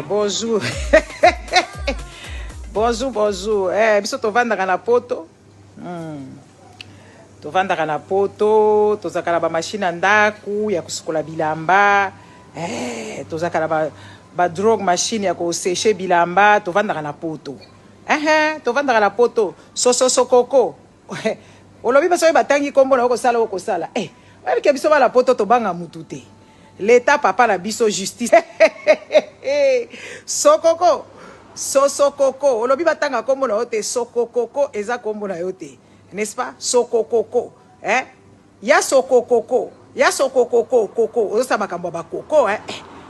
Bonjour. bonjour. Biso tovandaka na poto. Tovandaka na poto, tozakala ba machine ndaku ya kusukola bilamba. Tozakala ba drogue machine ya ko sécher bilamba, tovandaka na poto. Tovandaka na poto. Koko. Olobi baso batangi kombo na okosala okosala. Ke biso ba la poto tobanga mutu te. L'état papa la biso justice. Sokoko. Sokoko. Olobi batanga kombo na yote sokoko eza kombo na yote. N'est-ce pas? Sokoko. Ya sokoko. Ya sokoko koko. Oza makambo ba koko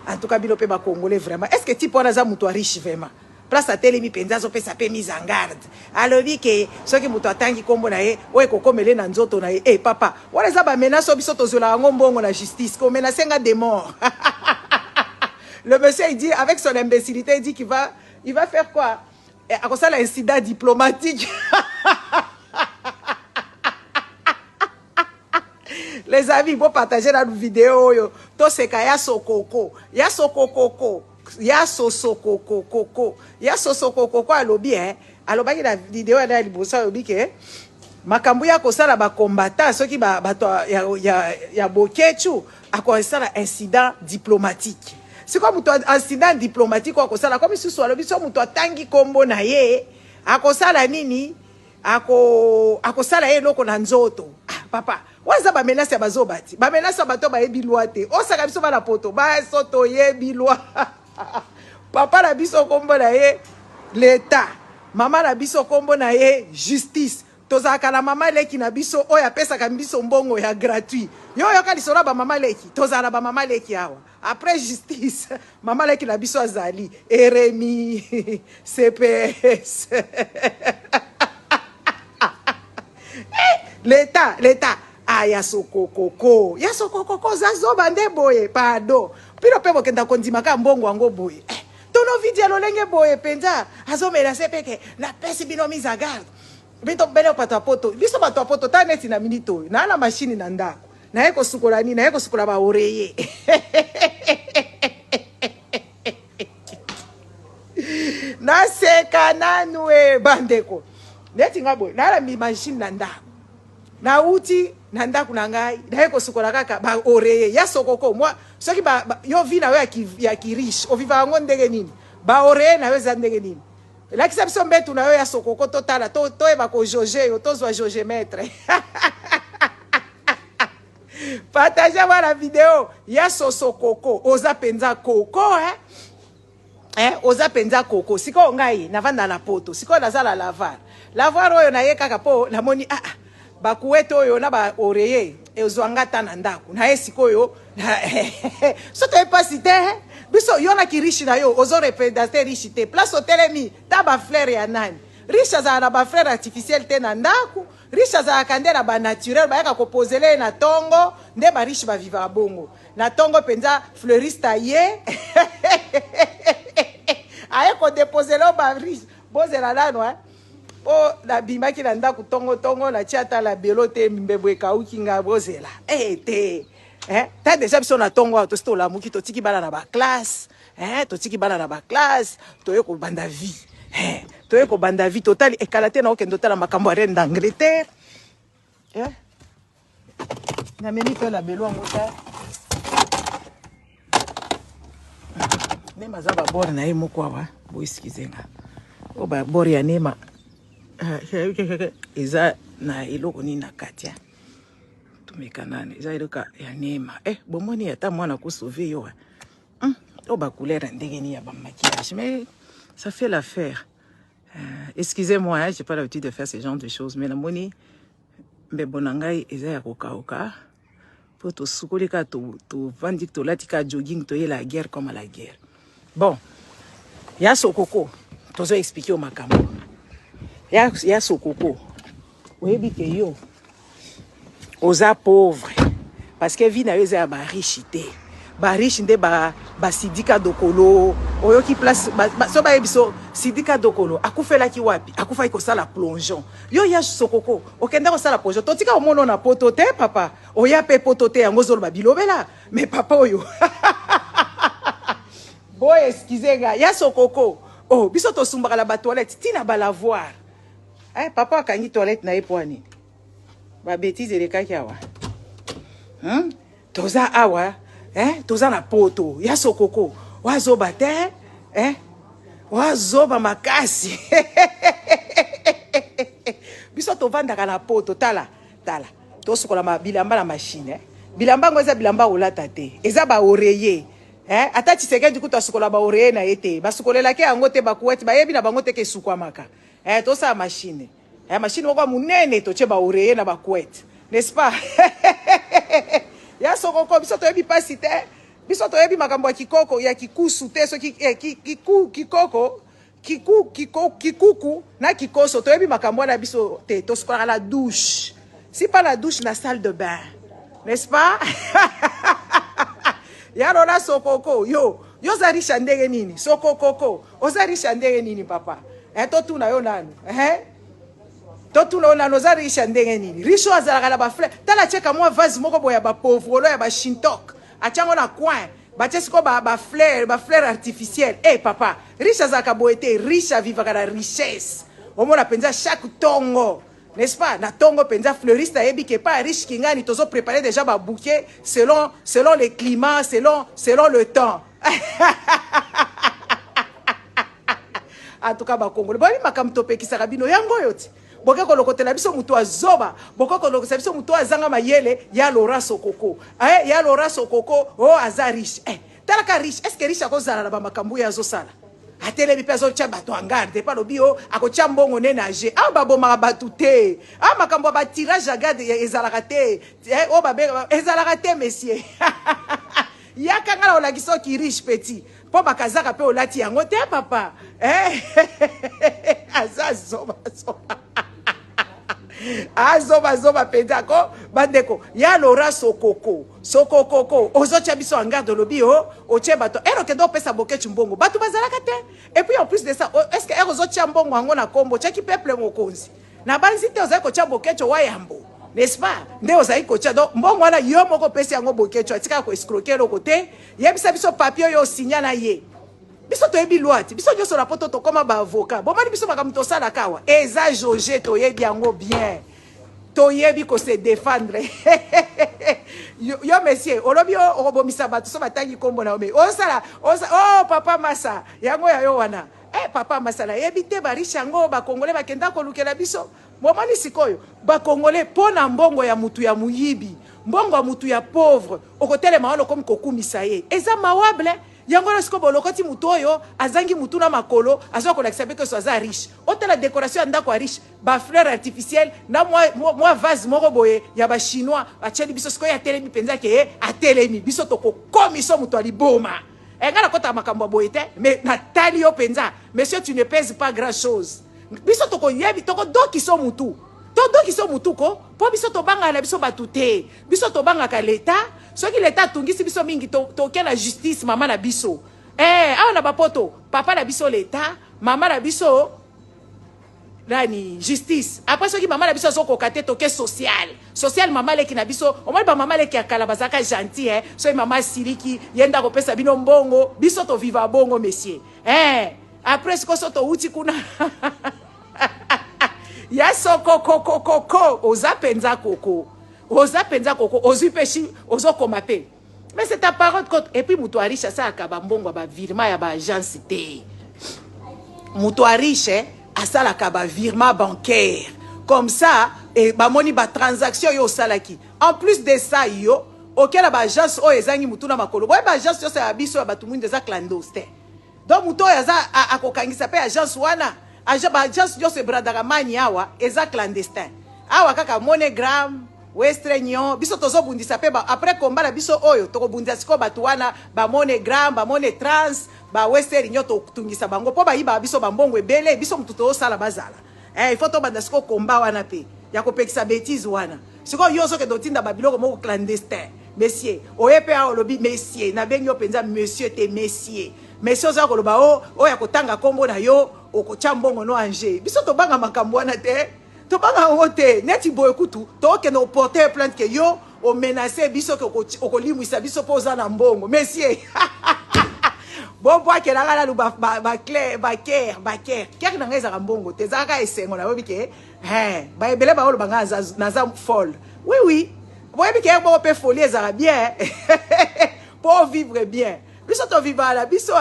En tout cas bilope ba congolais vraiment. Est-ce que tu pourras za mutu riche vraiment? Place à telemi penza zo pesa pe mise en garde. Alobi ke soki mutu atangi kombo na ye, oye kokomele na nzoto na ye. Papa, wala za ba menace biso tozola ngombongo na justice ko menacer nga de mort. Le monsieur il dit avec son imbécilité il dit qu'il va faire quoi? À cause de l'incident diplomatique. Les amis, vous partagez la vidéo yo. To seka ya sokoko. Ya sokoko. Ya sosokoko. Ya sosokoko alobi alobaki na vidéo na libosa alobi ke makambo ya kosala ba combattant soki bato ya bokechu akosala incident diplomatique. C'est comme un incident diplomatique akosala comme si so alobi so muto atangi kombo na ye akosala nini akosala ye loko na nzoto. Papa waza ba menace ya bazobati ba menace bato ba yebi loi te osaka biso ba la poto ba soto yebi loi. Papa la biso kombo na ye l'état, mama la biso kombo na ye justice. Tozaka la mama leki na biso oya pesa ka biso mbongo ya gratuit. Yo ka lisora ba mama leki, tozala ba mama leki awa. Après justice, mama leki na biso azali RMI, CPS. L'état. Ya sokoko. Ya sokoko zazo bande boye, pardon. Pilo pe bokenda kondima ka mbongo wango boye. Tono video lolenge boye penza. Azo mela sepeke na pesi bino mise en garde. Bito bele pato poto. Biso pato poto ta neti na minito. Na la machine na ndako. Na yeko sukola ni, na yeko sukola ba oreye. Na seka nanwe bandeko. Neti ngabo. Na la machine na ndako. Na uti na ndaku na ngai na yeko sukola kaka ba oreye ya sokoko moi soki yo vi na we ya kirish o viva ngo ndenge nini ba oreye na we za ndenge nini la kisa biso mbetu na yo ya sokoko totala to eba ko joje yo tozwa joje maître. Partagez la vidéo ya sosokoko oza penza koko oza penza koko siko ngai na vanda na poto siko na zala lavar oyo na ye kaka po na moni bakuweto oyo na ba oreye ezwangata na ndaku na esikoyo soto epasite biso yo na kirishi na yo ozo representer rishi te place hotelemi ta ba fleur ya nani riche za na ba fleur artificiel te na ndaku riche za kandela ba naturel ba yaka ko posele na tongo nde ba riche ba viva bongo na tongo penza fleuriste ye aye ko déposer lo ba riche bozela lano la bima ki nanda ku tongo la tiata la belote mbebwe kauki nga bozela te ta déjà biso na tongo to sto la muki to tiki bana na ba classe to tiki bana na ba classe to yeko banda vie to yeko banda vie total ekalate na okendo tala makambo reine d'Angleterre na meni pe la belo ngota nema za ba bor na imo kwa bo iskizenga o ba bor ya nema eza na eloko ni na katia tumekanane eza eloko ya nema bomoni ata mwana ko sauver yo o ba couleur ndenge ni ya ba maquillage mais ça fait l'affaire. Excusez-moi, j'ai pas l'habitude de faire ce genre de choses mais la moni mbe bonangai eza ya kokauka pour to sukolika to vandi to latika jogging to la guerre comme la guerre. Bon, ya sokoko tozo expliquer au makambo. ya sokoko oyebi ke yo oza pauvre parce que vie na yo eza ya bariche te bariche nde basidika dokolo oyoki place so bayebi so sidika dokolo akufelaki wapi akufaki kosala plongeon yo ya sokoko okende kosala plongeon totika omona na poto te papa oya pe poto te yango ozoloba bilobela mais papa oyo boy excusez nga ya sokoko oh biso tosumbaka la ba toilette tina balavoir papa akangi toilette na ye po nini babétise elekaki awa toza awa toza na poto ya sokoko wazoba te wazoba makasi biso tovandaka na poto tala tosukola bilamba na machine bilamba ngo eza bilamba olata te eza ba oreiller ata Tshisekedi kutu asukola ba oreiller na ete basukolelaki yango te bakuweti bayebi na bango te ke sukwamaka tosa machine machine moko munene toche ba oreiller na bakuweti n'est-ce pas ya sokoko biso toyebi pasi te biso toyebi makambo ya kikoko ya kikusu te so kikuku na kikoso toyebi makambo na biso te tosukolaka la douche si pas la douche na salle de bain n'est-ce pas ya lona sokoko yo za risha ndenge nini sokokoko oza risha ndenge nini papa totuna yo nanu totuna yo nanu oza risha ndenge nini risho azalaka na bafleur tala cheka mwa vase moko boya bapauvre olo ya bashintok atiango na coin batie siko bafleur artificielle papa riche azalaka boye te riche avivaka na richesse omona mpenza chaque tongo n'est-ce pas na tongo penza fleuriste ayebi ke pas riche kingani tozo préparer déjà ba bouquet selon le climat selon le temps en tout cas ba Congolais bali makam topekisaka bino yango yoti boke kolokotela biso mutu azoba boke kolokotela biso mutu azanga mayele ya Laurent Sokoko ya Laurent Sokoko aza riche talaka riche est-ce que riche akozala na ba makambu ya azosala atelebi pe azotia bato en garde pa lobi akotia mbongo ne nage babomaka batu te makambo ba tirage à garde ezalaka te ezalaka te monsieur yakanga na olakisa ki riche petit po bakazaka pe olati yango te papa azoba penza ko bandeko ya Laurent Sokoko ozotia biso en garde lobi otie bato ke do pesa boketu mbongo bato bazalaka te et puis en plus de ça est-ce que ozotia mbongo yango na kombo tiaki peuple mokonzi na banzi te ozali kotia boketu wayambo n'est-ce pas nde ozali kotia donc mbongo wana yo moko pesi yango boketu atika ko escroquer loko te yebisa biso papier yo sinya na ye biso toyebi lwati biso nyonso na poto tokoma ba avocat bomani biso makambo tosala kawa eza Joge toyebi yango bien toyebi ko se défendre yo monsieur olobi okobomisa bato so batangi kombo na ome osala papa masa yango ya yo wana papa masa na yebi te barisha ngo ba Congolais bakenda kolukela biso bomani sikoyo ba Congolais pona mbongo ya mutu ya muyibi mbongo ya mutu ya pauvre okotelema wana komi kokumisa ye eza mawable yango na siko bolokoti mutu oyo azangi mutu na makolo azo kolakisa pe que so aza riche otala décoration ndako riche ba fleur artificielle na moi vase moko boye ya ba chinois acheli biso siko ya telemi penza ke atelemi biso toko komiso mutu aliboma ngana kota makambo boye te mais na tali yo penza monsieur tu ne pèses pas grand chose biso toko yebi toko doki so mutu doki so mutu ko po biso to banga na biso batute biso to banga ka l'état soki l'état tungisi biso mingi to ke la justice mama na biso awa na bapoto papa na biso l'état mama na biso nani justice après soki mama na biso so kokate to ke social mama leki na biso omoi ba mama leki akala bazaka gentil so mama siliki yenda ko pesa bino mbongo biso to viva bongo monsieur après siko so to uti kuna ya sokoko oza penza koko ozui peshi ozokoma pe mais c'est ta parole et puis mutu riche ça akaba mbongo ba virement ya ba agence te mutu riche asala kaba virement bancaire comme ça et ba moni ba transaction yo salaki en plus de ça yo okela ba agence o ezangi mutu na makolo boy ba agence yo sa biso ba tumunde za clandestin donc mutu ya za akokangisa pe agence wana agence yo se bradaka mani awa eza clandestin awa kaka MoneyGram Western Union biso tozo bundisa pe après combat la biso oyo toko bundisa siko batu wana ba MoneyGram ba Moneytrans ba Western Union to tungisa bango po ba yiba biso ba mbongo ebele biso mutu to sala bazala il faut to banda siko combat wana pe ya ko pekisa bêtise wana siko yo so ke dotinda babiloko moko clandestin messieurs oyepe a olobi messieurs na bengi yo penza monsieur te messieurs messieurs za ko loba o ya kotanga kombo na yo okocha mbongo no anje biso to banga makambo wana te to banga ngo te neti boye kutu to ke no porter plainte ke yo o menacer biso ke okolimwisa biso po za na mbongo messieurs bon bois ke la luba ba clair ba ker na ngeza ka mbongo te za ka esengo na yobi ke ba ebele ba olo banga na za folle oui boye bi ke bo pe folie ezara bien pour vivre bien biso to vivre la biso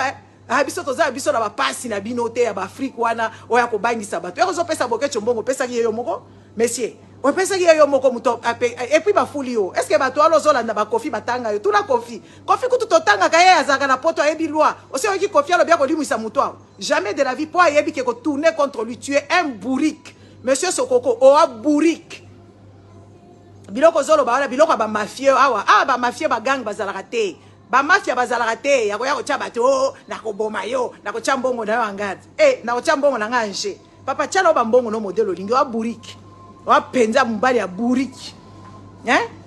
biso to za biso na ba pasi na binote ya ba Afrique wana oya ko bangisa bato eko zo pesa bokecho mbongo pesa ki yo moko messieurs on pense qu'il y a un mot comme toi et puis ba fulio est-ce que ba toi lo zola na ba kofi batanga yo tuna kofi kutu totanga kaya azaka na poto ebi loi aussi on qui kofi alo bien ko limwisa muto jamais de la vie pour yebi ke ko tourner contre lui, tu es un bourrique monsieur Sokoko o a bourrique biloko zolo ba wala biloko ba mafia awa ba mafia ba gang bazalaka te ba mafia bazalaka te ya ko cha bato na ko boma yo na ko cha mbongo na yo angati na ko cha mbongo na nganje papa chala ba mbongo no modelo lingi wa bourrique wa penza mbali ya bourrique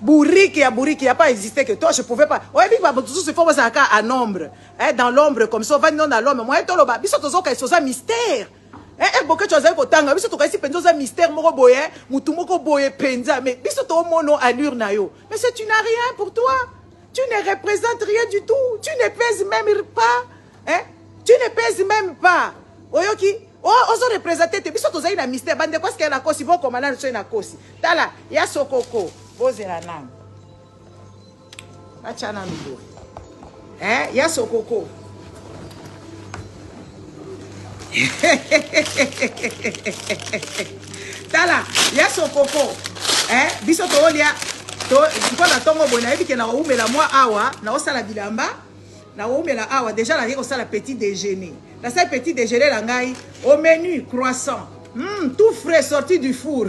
bourrique ya pas existé que toi je pouvais pas ouais big ba tout se faut ça à nombre dans l'ombre comme ça va non dans l'homme moi to loba biso tozo ka soza mystère boke tu azali kotanga biso to ka si penza za mystère moko boye mutu moko boye penza mais biso to mono allure na yo mais c'est tu n'as rien pour toi tu ne représentes rien du tout tu ne pèses même pas tu ne pèses même pas oyoki ozo représenter te biso tozali na mystère bande parce que na kosi bon comme na so na kosi tala ya Sokoko bozela nang achana ndo ya Sokoko tala ya Sokoko biso to olia to mpona tongo bona ebi ke na umela moi awa na osala bilamba na umela awa déjà la yeko sala petit déjeuner. La salle petit déjeuner la ngai au menu croissant. Tout frais sorti du four.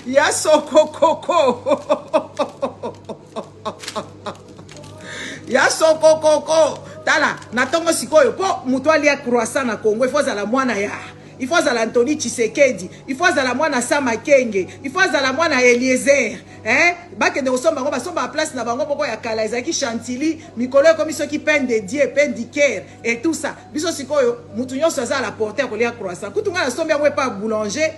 Ya Sokoko. Ya Sokoko. Tala, natongo sikoyo po mutu alia croissant na Congo, il faut za la mwana ya. Il faut za la Anthony Tshisekedi, il faut za la mwana Sama Kenge, il faut za la mwana Eliezer. Bake de osomba ngo basomba place na bango poko ya kala ezaki chantilly mikolo comme ceux qui peine de Dieu peine d'Iker et tout ça biso sikoyo mutu nyonso za la porter ko lia croissant kutunga na somba ngo pas boulanger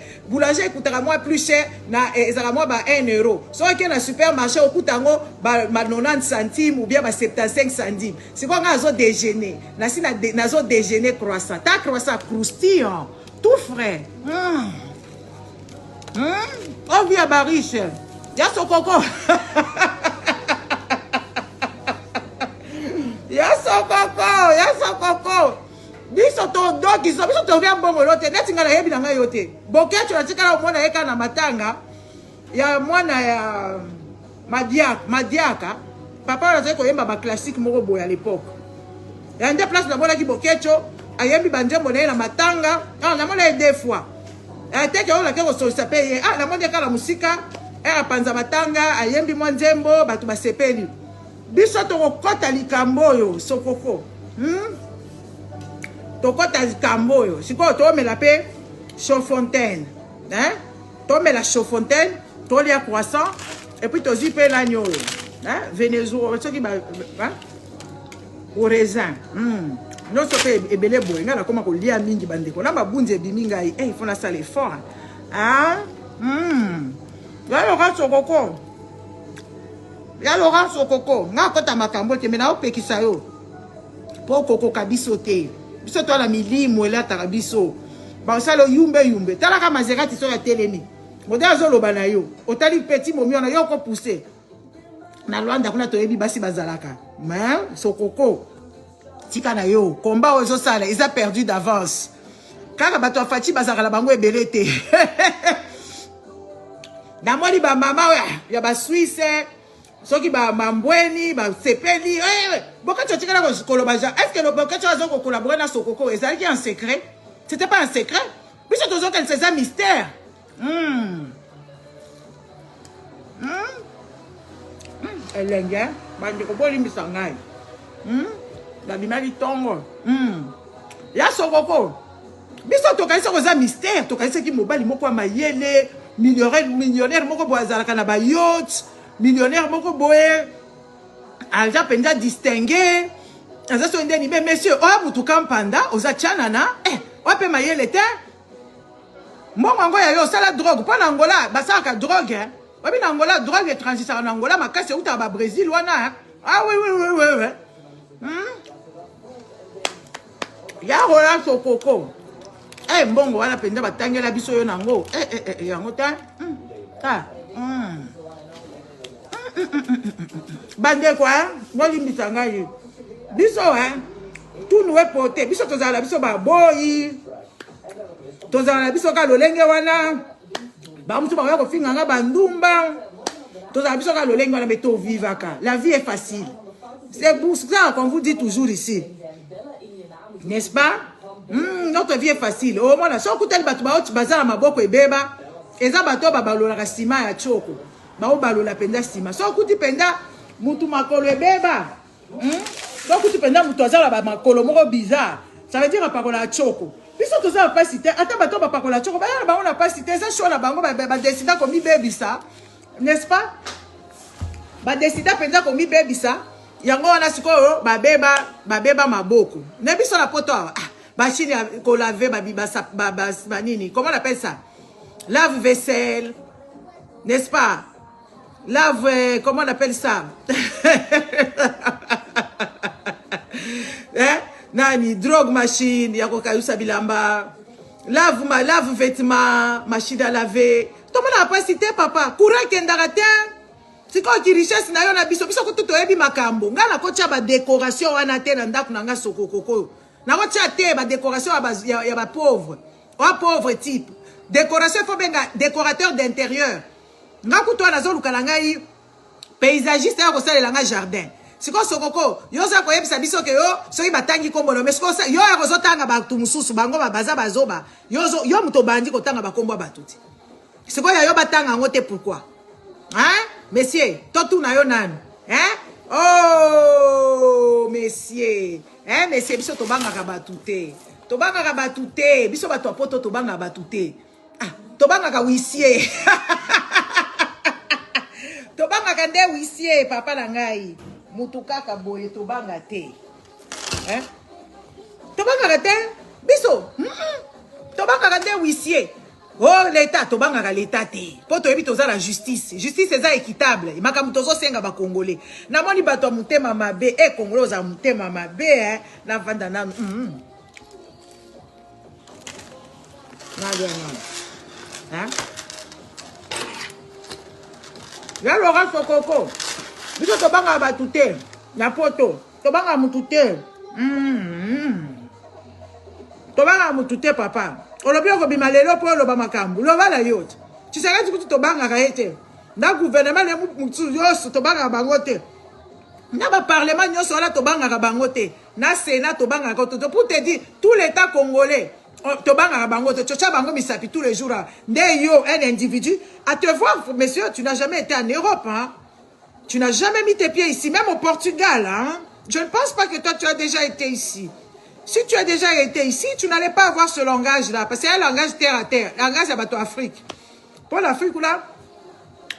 ekutaka moi plus cher na ezaka moi ba 1 euro so ke na supermarché okutango ba 90 centimes ou bien ba 75 centimes sikoyo nga zo déjeuner na si na zo déjeuner croissant ta croissant croustillant tout frais on vient ba riche. Ya Sokoko. Ya Sokoko. Biso to doki so biso to via mbongo lote neti ngala yebi na ngai yote. Bokecho na tikala mwana yeka na matanga ya mwana ya Madiaka. Papa na zeko yemba ba classique moko boya à l'époque. Ya nde place na mwana ki Bokecho ayembi banjembo na matanga. Na mwana deux fois. Teke ola ke ko so sape na mwana kala musika panza matanga ayembi mwanzembo batu basepeli biso to kokota likambo yo Sokoko to kota likambo yo siko to mela pe Chaudfontaine to mela Chaudfontaine to lia croissant et puis to zipe la nyo Venezuela ceux qui ba au raisin non so pe ebele boye ngala koma ko lia mingi bandeko na babunzi ebiminga il faut na sala effort Ya Laurent Sokoko nga kota makambo te mena opekisa yo po koko kabiso te biso to la milimo ela tarabiso ba salo yumbe tala ka Maserati so ya telemi modèle zo loba na yo otali petit momio na yo ko pousser na Luanda kuna to yebi basi bazalaka mais Sokoko tika na yo combat ozo sala ils a perdu d'avance kaka bato afati bazaka la bango ebelete na moni ba mama ya ba Suisse soki ba mambweni ba sepeli Bokecho tikala ko koloba est-ce que le Bokecho azo ko collaborer na Sokoko ezalaki un secret c'était pas un secret biso tozo kan c'est un mystère elenga bandi ko boli misangai la bimali tongo ya Sokoko Biso tokanisa koza mystère, tokanisa ki mobali moko wa mayele, millionnaire moko boye azalaka na ba yacht, millionnaire moko boye aza penza distingué. Aza so ndeni mais monsieur, oya mutuka mpanda, oza tchanana, wape mayele te. Mbongo ngo ya yo sala drogue, pa na Angola, basaka drogue, hein. Wabi na Angola, drogue transita na Angola, makasi uta ba Brésil wana. Ah oui. Ya rola sokoko. Mbongo wana penza batangela biso yo nango. Yango ta. Bande quoi? Ngoli misanga yi. Biso tout nous est porté. Biso tozala biso ba boy. Tozala biso ka lolenge wana. Ba mutu ba ko finganga bandumba. Tozala biso ka lolenge wana meto vivaka. La vie est facile. C'est pour ça qu'on vous dit toujours ici. N'est-ce pas? Notre vie est facile. Au moins, si on écoute le bateau, on va à maboko et beba. Et ça, bateau, va balola la sima ya choko. Ba balola penda sima. Si on écoute penda, mutu makolo et beba. Si on écoute penda, mutu azala ba makolo moko bizarre. Ça veut dire parola à choko. Puis si on n'a pas cité, attends, bateau, ba parola à choko. Ba on n'a pas cité. Ça, je suis là, bango, ba décida comme mi baby ça. N'est-ce pas? Ba décida penda comme mi baby ça. Yango wana sikoyo ba beba maboko. Ne biso la poto. Machine qu'on lave nini. Comment on appelle ça? Lave vaisselle. N'est-ce pas? Lave, comment on appelle ça? Nani, drogue machine, yako kayusa bilamba. Lave vêtements, machine à laver. Tout le monde n'a pas cité, papa. Courant kendaratin. C'est quoi qui richesse na yo na biso ko to yebi makambo. Nga na ko tia ba décoration wana te na ndaku na nga sokokoko. Na ko tia te ba décoration ya ba pauvre. Wa pauvre type. Décoration faut benga décorateur d'intérieur. Nga kuto na zo lukala ngai paysagiste ya ko salela nga jardin. Siko sokoko yo za ko yebisa biso ke yo soki batangi kombo no mais siko yo ya ko zotanga ba tu mususu bango baza bazoba. Yo muto bandi ko tanga ba kombo batuti. Siko ya yo batanga ngote pourquoi? Hein? Messieurs, tout na yo nan. Hein? Oh, messieurs. Hein, messieurs, biso to banga kabatute. To banga kabatute. Biso ba to poto to banga batute. To banga ka huissier. To banga ka nde huissier, papa na ngai. Mutuka ka boye to banga te. Hein? To banga ka te? Biso. To banga ka nde huissier. Oh, l'État, to banga ka l'État te. Poto ebi toza la justice. Justice eza équitable. Makamu tozo senga ba Congolais. Na moni bato mutema mabe e Congolais za mutema mabe na vanda na Hein? Ya Laurent Sokoko. Biso to banga ba tuté. Na poto. To banga mutute. To banga mutute papa. Olobio ko bimalelo po loba makambu. Loba la yote. Tu sais que tu banga ka ete. Na gouvernement le mutu yoso to banga bangote. Na ba parlement nyoso la to banga ka bangote. Na sénat to banga ka to pour te dire tout l'état congolais to banga ka bangote. Chocha bango misapi tous les jours. Nde yo un individu à te voir monsieur, tu n'as jamais été en Europe hein. Tu n'as jamais mis tes pieds ici même au Portugal hein. Je ne pense pas que toi tu as déjà été ici. Si tu as déjà été ici, tu n'allais pas avoir ce langage-là. Parce que c'est un langage terre à terre. Langage à bateau Afrique. Pour l'Afrique, là,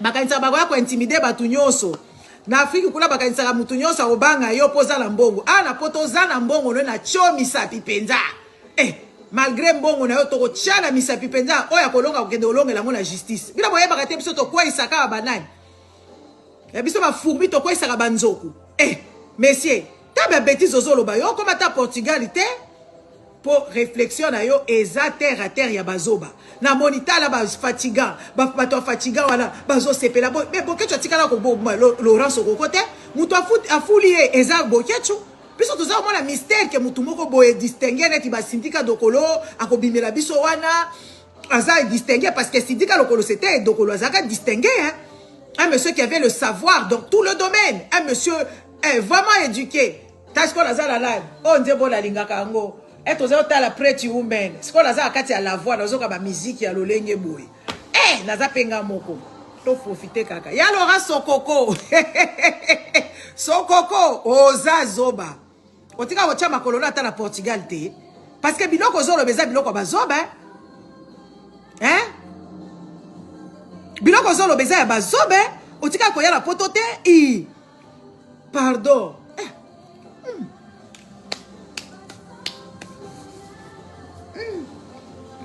bakanisa bagoya ko intimider batu nyoso. Na Afrique, kula bakanisa mutu nyoso obanga yo poza na mbongo. Na potoza na mbongo no na cho misapi penza. Malgré mbongo na yo toko tchala misapi penza, oya kolonga kokende olonge la mona justice. Bila boye bakate biso to kwa isaka banani. Biso ba fourmi to kwa isaka banzoku. Messieurs, ta bêtise ozoloba yo comme ta Portugalité pour réflexion na yo eza terre à terre ya bazoba na monita la ba fatigant ba fatigant wala bazo sepela mais boke tu tikala ko Laurent Sokoko te muto afulie eza bokechu biso toza mo la mystère que mutu moko boye distinguer net ba syndicat dokolo akobimela biso wana aza distinguer parce que syndicat lokolo c'était dokolo azaka distinguer hein un monsieur qui avait le savoir dans tout le domaine un monsieur vraiment éduqué. T'as ce qu'on a la live. On dit bon la linga kango. Et aux autres la pretty woman. Ce qu'on a la kati à la voix dans la musique ya lolenge boy. Naza penga moko. To profiter kaka. Ya Laurent Sokoko. Sokoko oza zoba. Otika wacha makolona ata na Portugal te. Parce que biloko zolo beza biloko bazoba. Hein? Biloko zolo beza ya bazoba. Otika koya la potote. Pardon.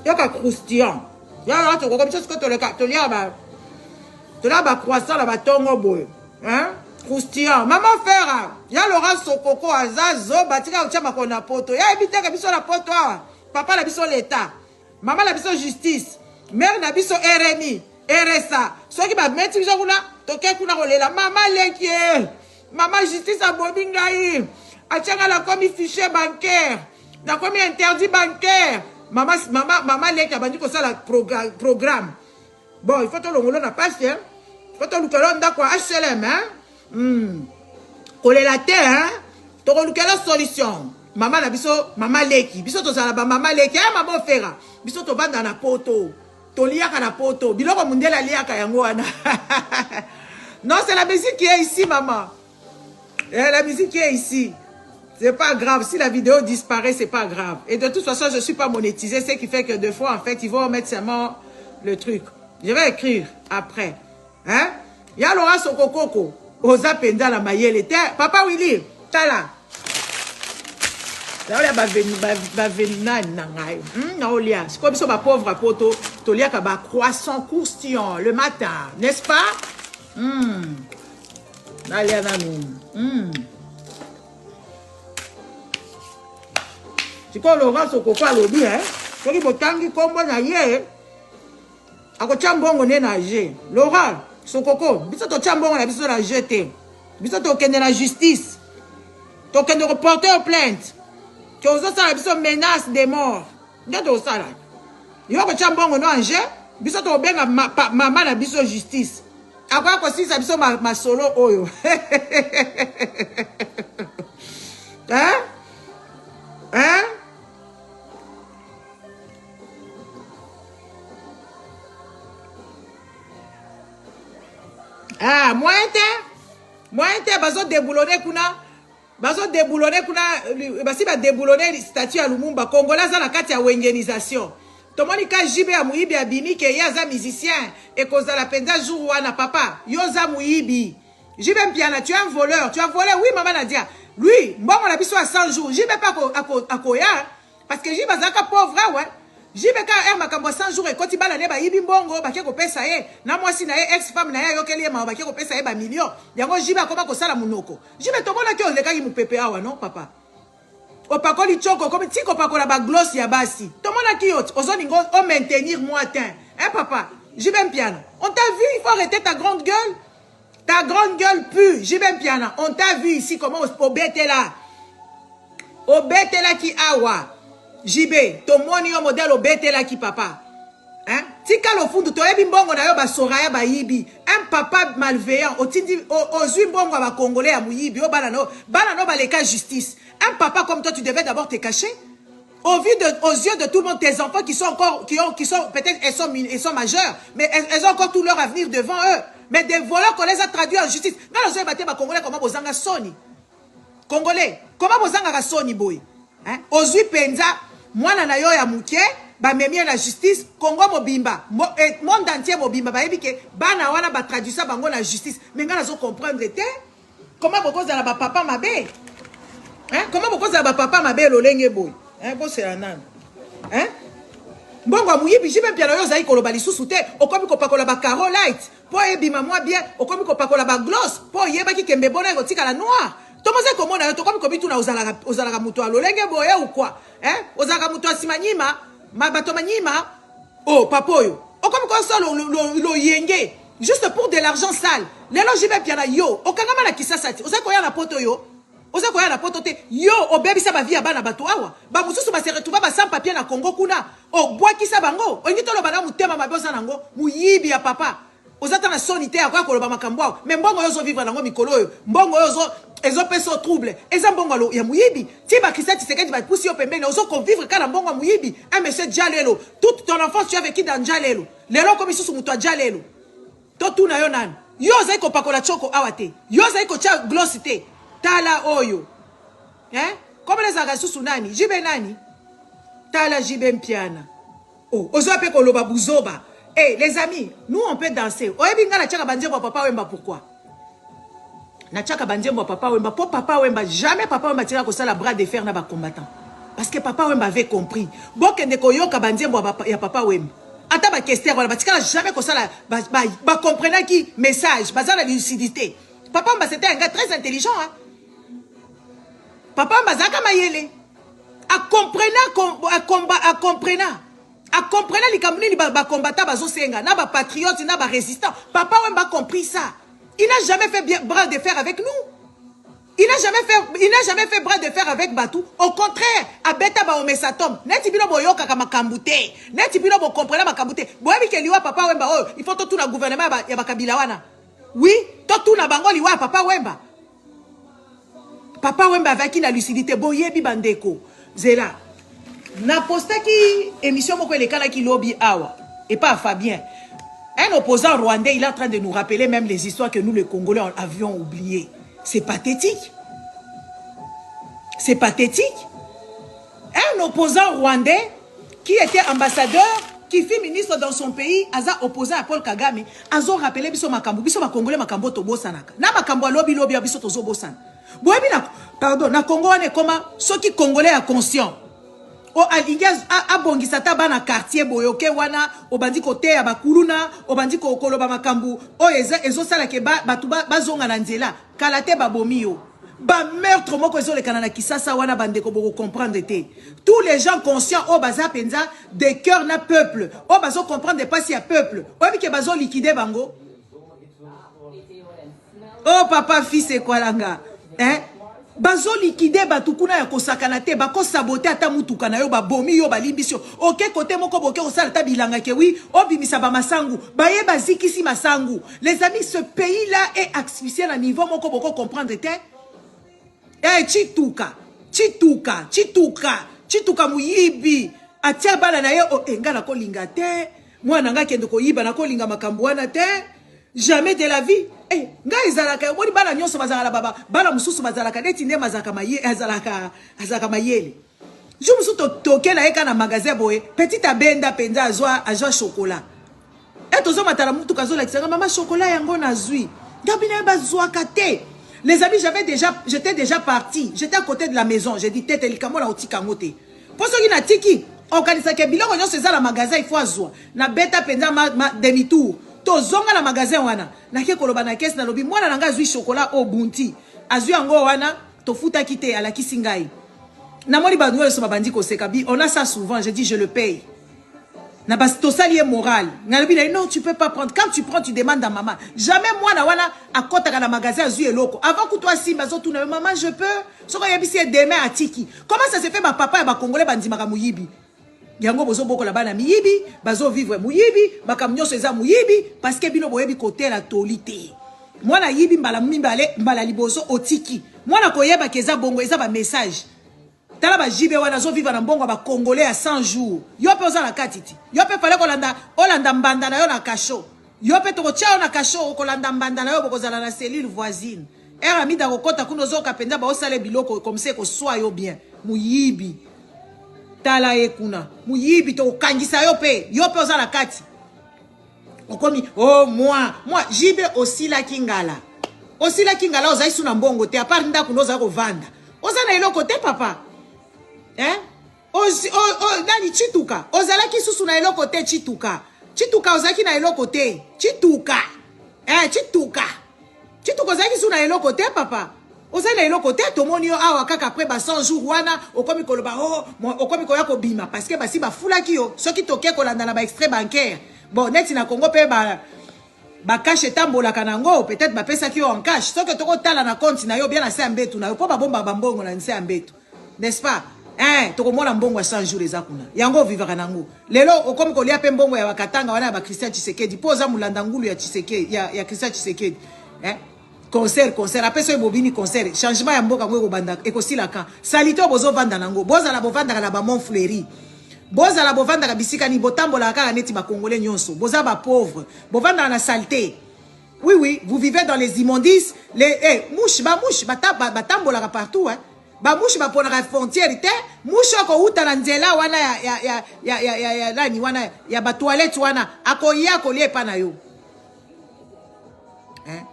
Yaka croustillant. Yaka tu comme ça ce que tu le cas. Tu l'as ba croissant la ba tongo boy. Hein? Croustillant. Maman faire. Ya Laurent Sokoko azazo batika uchama kona poto. Ya ebite ka biso la poto. Papa la biso l'état. Maman la biso justice. Mère na biso RNI. RSA. Ceux qui va mettre biso kuna toke kuna kolela maman lenkie. Maman justice a bobingai. Achanga la komi fichier bancaire. Na komi interdit bancaire. Maman lenkie a bandi ko ça la programme. Bon, il faut que l'on n'a pas fait. Il faut que l'on ait quoi HLM, hein? Coller la terre, hein? Tu as la solution. Maman la biso, maman leki. Biso to salaba, maman leki. Ah, maman fera. Biso to banda na poto. To liaka na poto. Biloko mundela liaka yango wana. Non, c'est la musique qui est ici, maman. La musique qui est ici. C'est pas grave. Si la vidéo disparaît, c'est pas grave. Et de toute façon, je suis pas monétisé. C'est qui fait que deux fois, en fait, ils vont mettre seulement le truc. Je vais écrire après. Hein? Ya Laurent Sokoko. Oza penda la mayele. Papa Willy. Tala. Là, ba venina nangai. Naolia. C'est comme ça, ma pauvre poto. Tolia ka ba croissant croustillant le matin. N'est-ce pas? Nalia nanou. C'est comme Laurent Sokoko a lobby, hein? C'est qui botangi kombo na ye. Ako chambongo ne na je. Laurent Sokoko, biso to chambongo na biso na jeté. Biso to kende na justice. To kende reporter plainte. Que ozo sala biso menace de mort. Ndeto sala. Yo ko chambongo no anje, biso to benga mama na biso justice. Akwa ko sisa biso ma solo oyo. Hein? Hein? Ah, moi inte bazo déboulonner kuna basi ba déboulonner statut ya Lumumba Congolais za na kati ya wengenisation. Tomoni ka jibe ya muibi ya bimi ke yaza musicien et koza la penda jour wana papa yoza muibi. Jibe mpiana tu es un voleur, tu as volé oui maman Nadia. Lui, mbongo na biso à 100 jours, jibe pas akoya parce que jibe zaka pauvre ouais. Jibe ka makambo 100 jours et quand il bala ne ba yibi mbongo ba ke ko pesa ye na mwasi na ye ex femme na ye yokeli ma ba ke ko pesa ye ba million yango jibe akoma ko sala munoko jibe to bona ke o lekaki mupepe awa non papa o pakoli choko comme tiko pakola ba gloss ya basi to mona ki yot ozoni ngo o maintenir moitin hein papa jibe mpiana on t'a vu il faut arrêter ta grande gueule pue jibe mpiana on t'a vu ici comment au bête là qui awa Jibe, to moni yo modèle au bête là qui papa. Hein? Tika lo fundu to ebi mbongo na yo ba soraya ba yibi. Un papa malveillant, otindi ozui mbongo ba congolais ya muyibi, o bana no ba leka justice. Un papa comme toi, tu devais d'abord te cacher. Aux yeux de tout le monde, tes enfants qui sont encore, qui sont peut-être, elles sont majeures, mais elles ont encore tout leur avenir devant eux. Mais des voleurs qu'on les a traduits en justice. Non, les gens ba congolais comment bozanga soni. Congolais, comment bozanga soni boy? Hein? Ozui penza mwana na yo ya muke ba memie la justice Congo mobimba monde entier mobimba ba ebike bana wana ba traduisa bango la justice mais ngana zo comprendre te comment beaucoup za ba papa mabe hein comment beaucoup za ba papa mabe lolenge boy hein ko c'est anan hein mbongo muyibi jibe mpia yo za ikolo bali susu te okomi ko pakola ba carolite po ebima moi bien okomi ko pakola ba gloss po yeba ki kembe bona ko tika la noir. Tomoze komona yo tokomi kobitu na ozalaka muto alolenge boye ou quoi hein ozalaka muto asimanyima mabato manyima oh papoyo okomi ko solo lo yenge juste pour de l'argent sale lelo jibe piana yo okangama na kisasati ozako ya na poto yo ozako ya na poto te yo obebisa ba via bana bato awa ba mususu ba se retrouver ba sans papier na Congo kuna obwakisa bango ongitolo bana mutema mabosa nango muyibi ya papa ozata na sonité akwa koloba makambo mais mbongo yo zo vivre nango mikolo yo mbongo yo zo ezo peso trouble eza mbongo ya muyibi tiba kisati sekedi ba pusi yo pembeni ozo convivre kana mbongo muyibi un monsieur Jalelo toute ton enfance tu as vécu dans Jalelo lelo comme susu muto Jalelo to tuna yo nani yo zai ko pakola choko awate yo zai ko cha glossité tala oyo hein comme les aga susu nani jibe nani Tala jibem piana. Oh, ozo pe koloba buzoba. Eh, les amis, nous on peut danser. Oyebi nga na tchaka banzembo papa wemba pourquoi? Na tchaka banzembo papa wemba pour papa wemba jamais papa wemba tira ko sala bras de fer na ba combattant. Parce que papa wemba avait compris. Bokende ko yoka banzembo ya papa wemba. Ata ba question wala batika jamais ko sala ba comprendre qui message, ba la lucidité. Papa wemba c'était un gars très intelligent hein. Papa wemba zaka mayele. A comprenant les Camerounais, les combattants, les patriotes, les résistants. Papa Wemba a compris ça. Il n'a jamais fait bras de fer avec nous. Il n'a jamais fait bras de fer avec Batou. Au contraire, à Beta Baomesatom, Neti Bino Boyoka Kamakambute, Neti Bino Bo comprendre Makambute. Boyebi ke liwa Papa Wemba, oh, il faut tout le gouvernement ya Bakabilawana. Oui, tout na bango liwa Papa Wemba. Papa Wemba avec la lucidité, Boyebi Bandeko. Zela. Na posta qui émission moko le kala qui lobby awa et pas Fabien. Un opposant rwandais, il est en train de nous rappeler même les histoires que nous les Congolais avions oubliées. C'est pathétique. C'est pathétique. Un opposant rwandais qui était ambassadeur, qui fut ministre dans son pays, aza opposé à Paul Kagame, azo rappelé biso makambo, biso ma Congolais makambo to bosanaka. Na makambo lobby biso to zo bosana. Boyebi na pardon, na Congo on est comment ceux qui Congolais are conscients. O aligas abongisa ta bana quartier boyoke wana obandi kote ya bakuluna obandi ko koloba makambu o ezo sala ke batuba bazonga na nzela kalate babomi yo ba meurtre moko ezo le kanana kisasa wana bande ko boko comprendre te tous les gens conscients o baza penza de cœur na peuple o bazo comprendre pas si ya peuple o bi ke bazo liquider bango oh papa fils et quoi langa hein. Bazo liquide batukuna ya kosakana te bako saboter ata mutuka na yo ba bomi yo ba limbisio oke kote moko boke osala ta bilanga ke oui obimisa ba masangu baye bazikisi masangu. Les amis, ce pays là est asphyxié à niveau moko boko comprendre te eh chituka muyibi atia bala na ye o engala ko linga te mwana nga kende ko yiba na ko linga makambo wana te. Jamais de la vie. Eh, nga izalaka woni bala nyonso bazala baba bala mususu bazalaka neti nde mazaka maye azalaka mayele. Je musu toke na eka na magasin boye petit abenda penza azwa chocolat. Et tozo matala mutu kazo la kisanga mama chocolat yango na zui. Ngabina bazwa kate. Les amis, j'étais déjà parti. J'étais à côté de la maison. J'ai dit tete likamo la otika ngote. Pour ceux qui na tiki, organisa ke biloko nyonso ezala magasin il faut azwa. Na beta penza demi tour. Tozonga na magasin wana na ke koloba na kesi na lobi mwana nanga azui chocolat au bunti azui yango wana tofuta kite ala kisingai na moni ba nouel so babandi ko sekabi on a ça souvent. Je dis je le paye na bas to salier moral na lobi non tu peux pas prendre. Quand tu prends tu demandes à maman. Jamais mwana wana akota na magasin azui eloko avant que toi simba zo tuna maman je peux soko yebisi demain atiki. Comment ça se fait ma papa et ba congolais bandi maka muyibi yango bozo boko la bana miyibi bazo vivre muyibi makamnyo seza muyibi parce que bino boyebi côté la tolité mwana yibi mbala mbala liboso otiki mwana koyeba keza bongo eza ba message tala ba jibe wana zo vivre na bongo ba congolais à 100 jours yo pe oza la katiti yo pe fale kolanda mbanda na yo na kasho yo pe to kotia na kasho kolanda mbanda na yo bokozala na cellule voisine era mida kokota kuno zo kapenda ba osale biloko comme ça ko soit yo bien muyibi tala ekuna muyibi to kangisa yo pe oza la kati okomi oh moi jibe aussi la kingala oza isu na mbongo te apart ndako noza ko vanda oza na eloko te papa hein nani chituka ozala ki susu na eloko te chituka oza ki na eloko te chituka oza ki susu na eloko te papa. Oza na eloko te tomoni yo awa kaka après ba 100 jours wana okomi koloba okomi koya ko bima parce que basi ba fulaki yo soki toke kolanda na ba extrait bancaire bon neti na Congo pe ba cash tambola kanango peut-être ba pesa ki yo en cash soki toko tala na compte na yo bien na se mbetu na yo po ba bomba bambongo na se mbetu n'est-ce pas toko mona mbongo 100 jours ezakuna yango vivaka nango lelo okomi kolia pe mbongo ya bakatanga wana ba Christian Tshisekedi poza mulanda ngulu ya Tshisekedi ya Christian Tshisekedi concert après ce bobini concert changement ya mboka ngwe ko banda ekosila kan salito bozo vanda nango boza la bovanda la ba Montfleury boza la bovanda ka bisika ni botambola kaka neti ba congolais nyonso boza ba pauvre bovanda na saleté. Oui vous vivez dans les immondices les mouches batambola partout hein ba mouche ba pona frontière te mouche ko uta na nzela wana ya nani wana ya ba toilette wana akoya ko lie pa na yo hein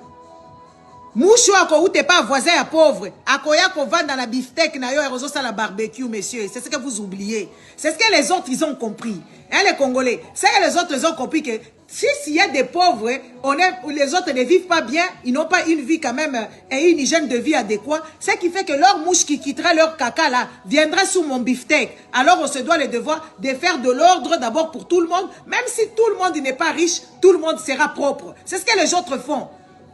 mouche ko ute pas voisin ya pauvre akoya ko vendre la beefsteak na yo et rezo la barbecue messieurs c'est ce que vous oubliez c'est ce que les autres ils ont compris hein les Congolais c'est que les autres ils ont compris que s'il y a des pauvres, les autres ne vivent pas bien, ils n'ont pas une vie quand même et une hygiène de vie adéquate. Ce qui fait que leur mouche qui quittera leur caca là viendra sous mon beefsteak. Alors on se doit le devoir de faire de l'ordre d'abord pour tout le monde. Même si tout le monde n'est pas riche, tout le monde sera propre. C'est ce que les autres font.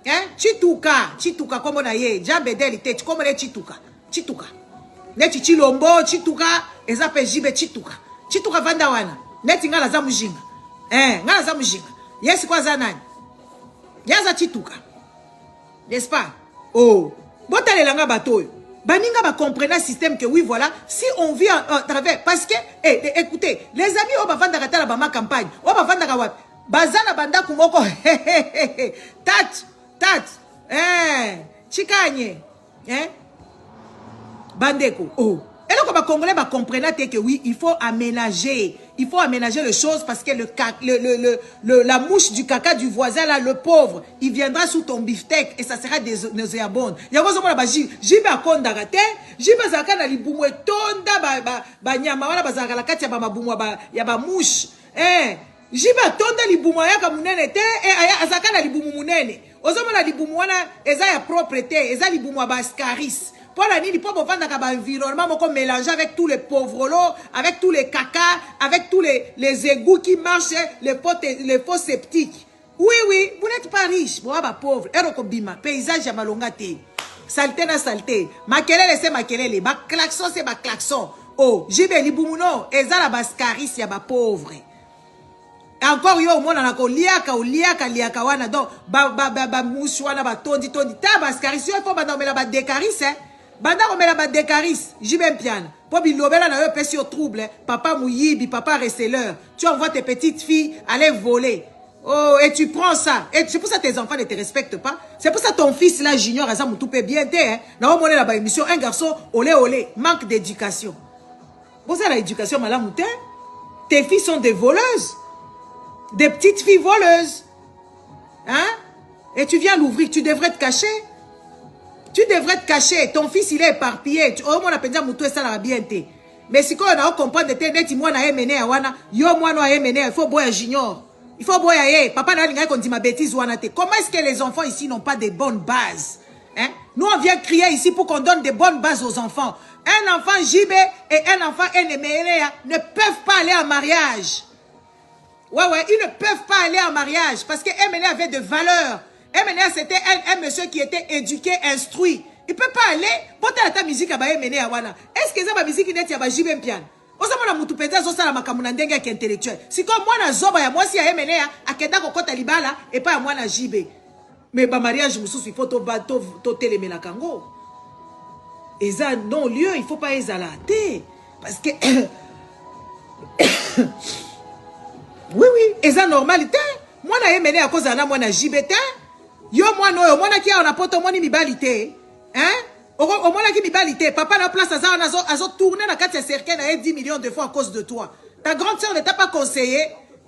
Hein? Chituka, comme on a dit, Jabedeli, comme on est Chituka. Neti Chilombo, Chituka, Ezape Jibe Chituka. Chituka Vandawana. Neti Ngala Zamujinga. Ngala za mujinga. Yes kwa za nani? Yaza chituka. N'est-ce pas? Oh. Botale langa batoyo. Baninga ba comprendre le système que oui voilà, si on vit à travers parce que écoutez, les amis on va vendre la ba ma campagne. On va vendre wat. Bazana banda kumoko. Tat. Chikanye. Bandeko. Oh. Et donc, les Congolais comprennent que oui, il faut aménager. Il faut aménager les choses parce que la mouche du caca du voisin, là, le pauvre, il viendra sous ton beefsteak et ça sera nauséabond. Il y a un jibe à kondagate, jibe zaka na libumu tonda ba nyama wala bazaka la kati ya ba mabumu ya ba mouche. Jibe tonda libumu ya ka munene te e azaka na libumu munene. Ozomo na libumu wana eza ya propreté, eza libumu ba ascaris. Pour la nuit, il faut vendre un environnement mélangé avec tous les pauvres lots, avec tous les caca, avec tous les égouts qui marchent, les faux sceptiques. Oui, vous n'êtes pas riche, vous êtes pauvre. Erokobima, paysage à malongate. Saleté na saleté. Makelele c'est makelele. Ba klaxon c'est ba klaxon. Oh, jibe libumuno, eza la bascaris ya ba pauvre. Encore yo mona na ko liaka wana donc ba mouche wana ba tondi ta bascaris il faut ba nomela ba décaris hein. Banda komela ba décaris, jibe mpiana. Po bilobela na yo pesi au trouble, papa mouyibi, papa receleur. Tu envoies tes petites filles aller voler. Oh, et tu prends ça. Et c'est pour ça que tes enfants ne te respectent pas. C'est pour ça que ton fils là, junior, ça m'a tout bien te, hein. Na omone la ba émission, un garçon, olé, manque d'éducation. Pour ça, l'éducation, madame, tes filles sont des voleuses. Des petites filles voleuses. Hein? Et tu viens l'ouvrir, tu devrais te cacher. Tu devrais te cacher. Ton fils, il est éparpillé. Oh, mon appétit, moutou, ça la bien te. Mais si on a compris de net, moi, na mené à wana, yo, moi, na mené, il faut boire junior. Il faut boire, papa, n'a rien qu'on dit ma bêtise, wana te. Comment est-ce que les enfants ici n'ont pas de bonnes bases? Hein? Nous, on vient crier ici pour qu'on donne de bonnes bases aux enfants. Un enfant JB et un enfant NMLA ne peuvent pas aller en mariage. Ouais, ils ne peuvent pas aller en mariage parce que MNA avait de valeurs. MNA, c'était un monsieur qui était éduqué, instruit. Il ne peut pas aller. Pourquoi ta musique à MNA wana? Est-ce que ça va musique net ya ba JB piano? Osama na mutu peza zo sala makamuna ndenge ya intellectuel. Si comme moi na zoba ya moi si ya MNA akenda kokota libala et pas moi na JB. Mais ba mariage mususu il faut to telemela kango. Et ça non lieu, il faut pas exalater parce que oui, et ça normalité. Moi na yemene à cause na moi na JBT. Yo moi no, moi na ki on a poto moni mibalité. Hein? Au moins qui mibalité. Papa na place azo tourner na kati ya cercle na 10 millions de fois à cause de toi. Ta grande sœur ne t'a pas conseillé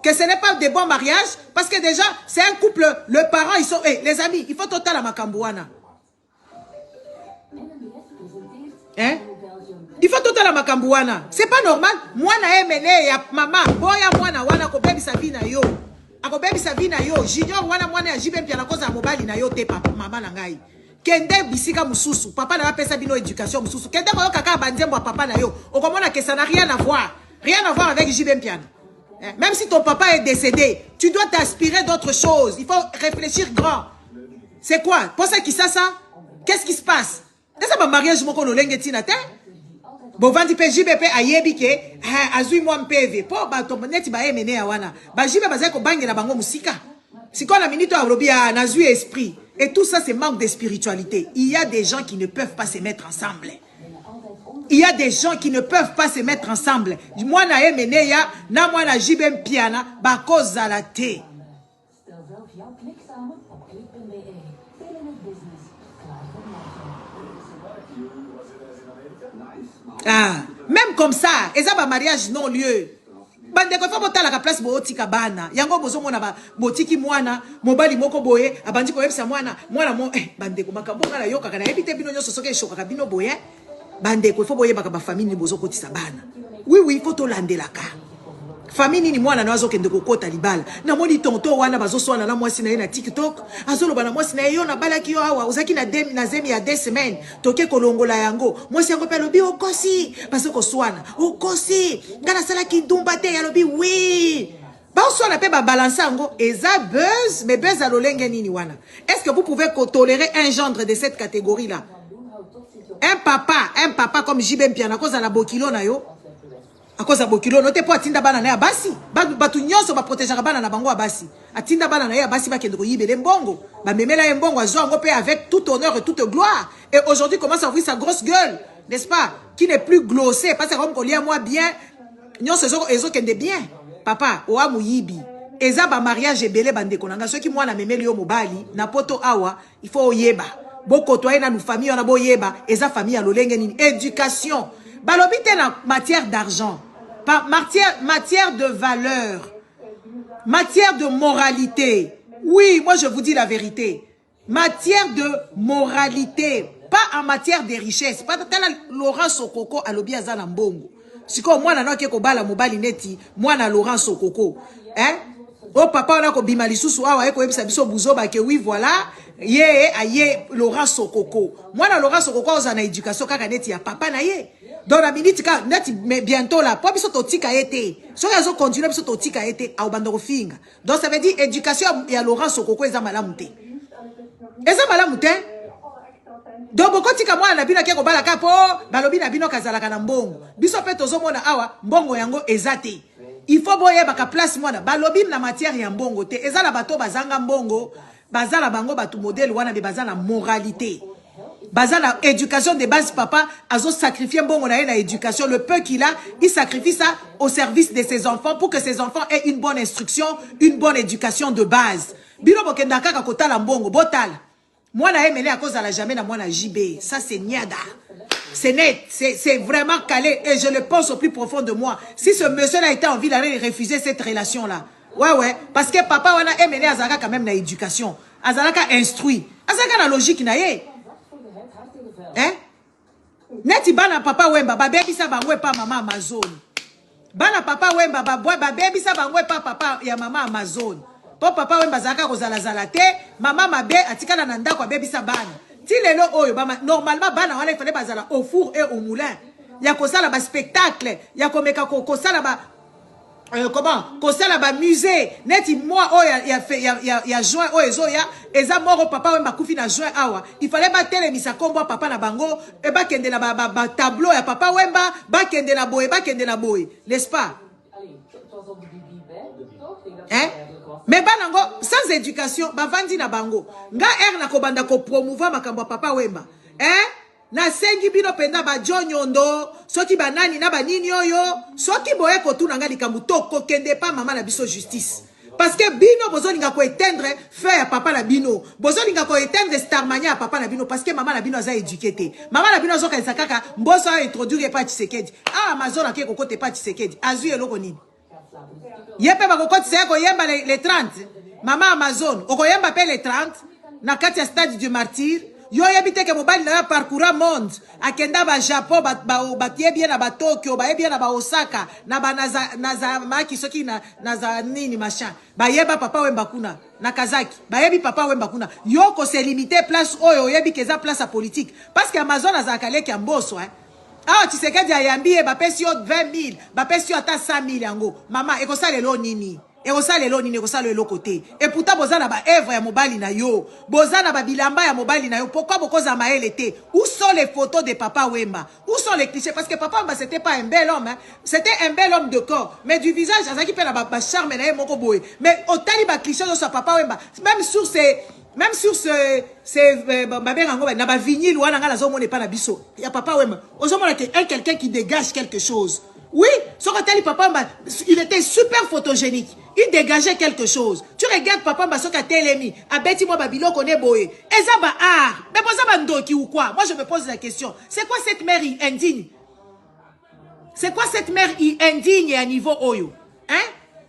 que ce n'est pas des bons mariages parce que déjà c'est un couple, le parent ils sont les amis, il faut total à makambouana. Hein? Il faut total à makambouana. C'est pas normal. Moi na emene ya maman, boya mwana wana ko baby sa vie na yo. Ako baby sa vie na yo. Junior wana mwana ya jibe mpia na koza mobali na yo te papa mama na ngai. Kende bisika mususu. Papa na pesa bino éducation mususu. Kende ko kaka banzembo papa na yo. Okomona que ça n'a rien à voir. Rien à voir avec jibe mpia. Même si ton papa est décédé, tu dois t'inspirer d'autres choses. Il faut réfléchir grand. C'est quoi? Pour ça qui ça? Qu'est-ce qui se passe? Est-ce que ma mariage moko no lenge tina te? Bon vandi pe JBP ayebi ke azui moi mpv po ba to neti ba emene ya wana ba jibe ba zako bangela bango musika siko na minito ya robia na zui esprit et tout ça c'est manque de spiritualité. Il y a des gens qui ne peuvent pas se mettre ensemble. Il y a des gens qui ne peuvent pas se mettre ensemble. Moi na emene ya na moi na jibe mpiana ba koza la te. Ah, même comme ça, et ça, mariage non lieu. Bande ko fa botala ka place botika bana. Yango bozo mona ba botiki mwana, mobali moko boye, abandi ko yebisa mwana mo bande ko makambo ngala yoka kana ebite bino nyoso soke shoka ka bino boye. Bande ko fo boye baka ba famille bozo kotisa bana. Oui oui, faut to landelaka. Famille ni mwana nazo kende kokota libala. Na moni tonto wana bazo swana na mwasi na ye na TikTok. Azolo bana mwasi na yo na balaki yo awa. Ozaki na zemi ya 2 semaines. Toke kolongola yango. Mwasi yango pe lobi okosi. Parce ko swana. Okosi. Ngana sala ki dumba te ya lobi oui. Ba swana pe ba balancer yango. Eza buzz. Mais buzz alolenge nini wana. Est-ce que vous pouvez tolérer un gendre de cette catégorie là? Un papa comme JB Mpiana cause à la bokilo na yo. A cause bokilo note po atinda bana na ya basi batu nyonso ba protéger bana na bango abasi atinda bana na ya basi ba kende ko yibele mbongo ba memela ye mbongo azo ngo pe avec tout honneur et toute gloire et aujourd'hui commence à ouvrir sa grosse gueule, n'est-ce pas, qui n'est plus glossé parce que comme ko lia moi bien nyonso ezo kende bien papa o amu yibi eza ba mariage ebele bande konanga ceux qui moi na memeli yo mobali na poto awa il faut oyeba boko toye na nous famille on a boyeba eza famille ya lolenge nini éducation. Balobite na matière d'argent, matière de valeur, matière de moralité. Oui, moi je vous dis la vérité. Matière de moralité, pas en matière de richesse. Pas tel Laurent Sokoko alobi azana mbongo. Siko mwana na keko bala mobali neti, mwana Laurent Sokoko. Hein? Oh papa on a ko bima lisusu awa eko yebisa biso buzoba ke oui voilà. Aye Laurent Sokoko. Mwana Laurent Sokoko ozana éducation kaka neti ya papa na ye. Dans la minute, mais bientôt là, pas besoin de tika été. Si on a continué, besoin de tika été, à obandoro finga. Donc ça veut dire éducation et à Laurent Sokoko, ils ont malamouté. Ils ont malamouté. Donc beaucoup tika moi na bina keko bala kapo, balobi na bino kazala kana mbongo. Biso pe tozo mona awa, mbongo yango ezate. Il faut boye baka place moi na balobi na matière ya mbongo te. Ezala bato bazanga mbongo, bazala bango batu modèle wana be bazala moralité. Basé la éducation de base, papa, a sacrifié bon, on a la éducation. Le peu qu'il a, il sacrifie ça au service de ses enfants pour que ses enfants aient une bonne instruction, une bonne éducation de base. Bilo bokendaka kakota la mbongo, botal. Moi, na mené à cause de la jamais na moi na JB. Ça, c'est niada. C'est net. C'est vraiment calé. Et je le pense au plus profond de moi. Si ce monsieur-là était en ville, il aurait refusé cette relation-là. Ouais. Parce que papa, on a mené à Zara quand même na éducation. Azalaka instruit. Azalaka la logique na ye. Hein? Neti bana papa wemba ba baby sa bangwe pa mama Amazon. Bana papa wemba ba baby sa bangwe pa papa ya mama Amazon. Po papa wemba zaka kozala zala te, mama mabe atikala na ndako baby sa bana. Ti lelo oyo ba normalement bana wana il fallait bazala au four et au moulin. Ya kosala ba spectacle, ya komeka kosala ba comment kosala ba musée neti moi oh ya juin oh ezoya eza moro papa wemba kufi na juin awa il fallait ba telemisa kombo papa na bango e ba kende na ba tableau ya papa wemba ba kende na boy n'est-ce pas hein mais banango sans éducation ba vandi na bango nga na kobanda ko promouvoir makambo papa wemba hein na sengi bino penda ba jonyondo soki banani na banini oyo soki boye kotuna nga likambu to kokende pa mama na biso justice parce que bino bozolinga ko éteindre faire papa na bino bozolinga ko éteindre starmania papa na bino parce que mama na bino za éduqué mama na bino zoka kaka mboso a introduire pa Tshisekedi Amazon a ke kokote pa Tshisekedi azu eloko nini yepe ba kokoti se ko yemba les 30 mama Amazon okoyemba pe les 30 na kati ya stade du martyr. Yo yebite ke mobali na parcours monde akenda ba Japon ba tie bien na ba Tokyo ba bien na ba Osaka na ba naza maki soki na za nini machin ba yeba papa wemba kuna na Kazaki ba yebi papa wemba kuna yo ko se limiter place oyo yebi keza place politique parce que Amazon azakale ki amboso Tshisekedi ayambie ba pesi yo 20 000 ba pesi yo ata 100 000 yango mama ekosala lelo nini et ça les loni ça le côté et pourtant bozana ba œuvre ya mobali na yo bozana ba bilamba ya mobali na yo pourquoi bokoza maele était où sont les photos de papa Wemba où sont les clichés parce que papa Wemba c'était pas un bel homme hein? C'était un bel homme de corps mais du visage azaki pe na ba charme na ye moko boy mais au tali ba cliché sur papa Wemba même sur na ba vinyle wana ngala zo mona pas na biso ya papa Wemba ozomona que quelqu'un qui dégage quelque chose. Oui, papa, il était super photogénique. Il dégageait quelque chose. Tu regardes papa, Basoka Telemi, Abeti moi Babilo connaît boé. Ezaba art. Mais pour ça, Ndoki ou quoi? Moi, je me pose la question. C'est quoi cette mère indigne? C'est quoi cette mère indigne à niveau oyo? Hein?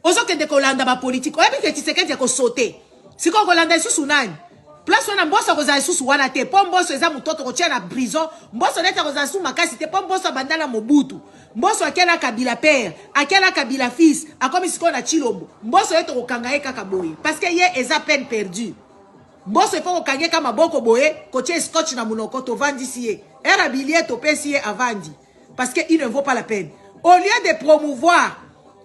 Ozo que de kolanda ba politique. Oyebi que Tshisekedi yako sauter. Si ko kolanda sous nani. Place wana mboso kozala sous wana te. Po mboso eza mutoto kotia na prison. Mboso neta kozala sous makasi te. Po mboso bandala Mobutu. Mboso akela Kabila père, akela Kabila fils, akomi siko na Chilombo. Mboso yeto kokanga ye kaka boye. Parce que ye eza peine perdue. Mboso ifo kokange kama boko boye, kotie scotch na munoko to vandi siye. Era billet to pesiye avandi. Parce qu'il ne vaut pas la peine. Au lieu de promouvoir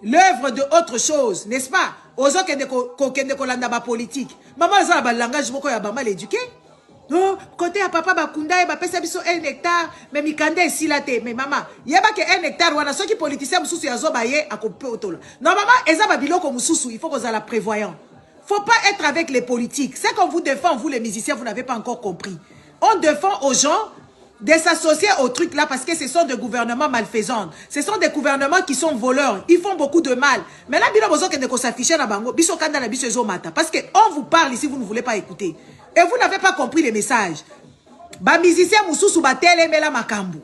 l'œuvre de autre chose, n'est-ce pas? Ozo kende kolanda ba politique. Maman za ba langage moko ya ba mal éduqué. Non, côté à papa bakunda ba pesa biso 1 hectare, mais mikande ici la te, mais maman, yeba que 1 hectare wana soki politicien mususu ya zo ba ye akope otola. Non maman, eza ba biloko mususu, il faut qu'on la prévoyant. Faut pas être avec les politiques. C'est qu'on vous défend, vous les musiciens, vous n'avez pas encore compris. On défend aux gens de s'associer au truc là parce que ce sont des gouvernements malfaisants. Ce sont des gouvernements qui sont voleurs. Ils font beaucoup de mal. Mais là, bino bozo kende ko s'afficher na bango, biso kanda na biso ezo mata parce que on vous parle ici, vous ne voulez pas écouter. Et vous n'avez pas compris les messages. Ba musicien mususu ba telemela makambu.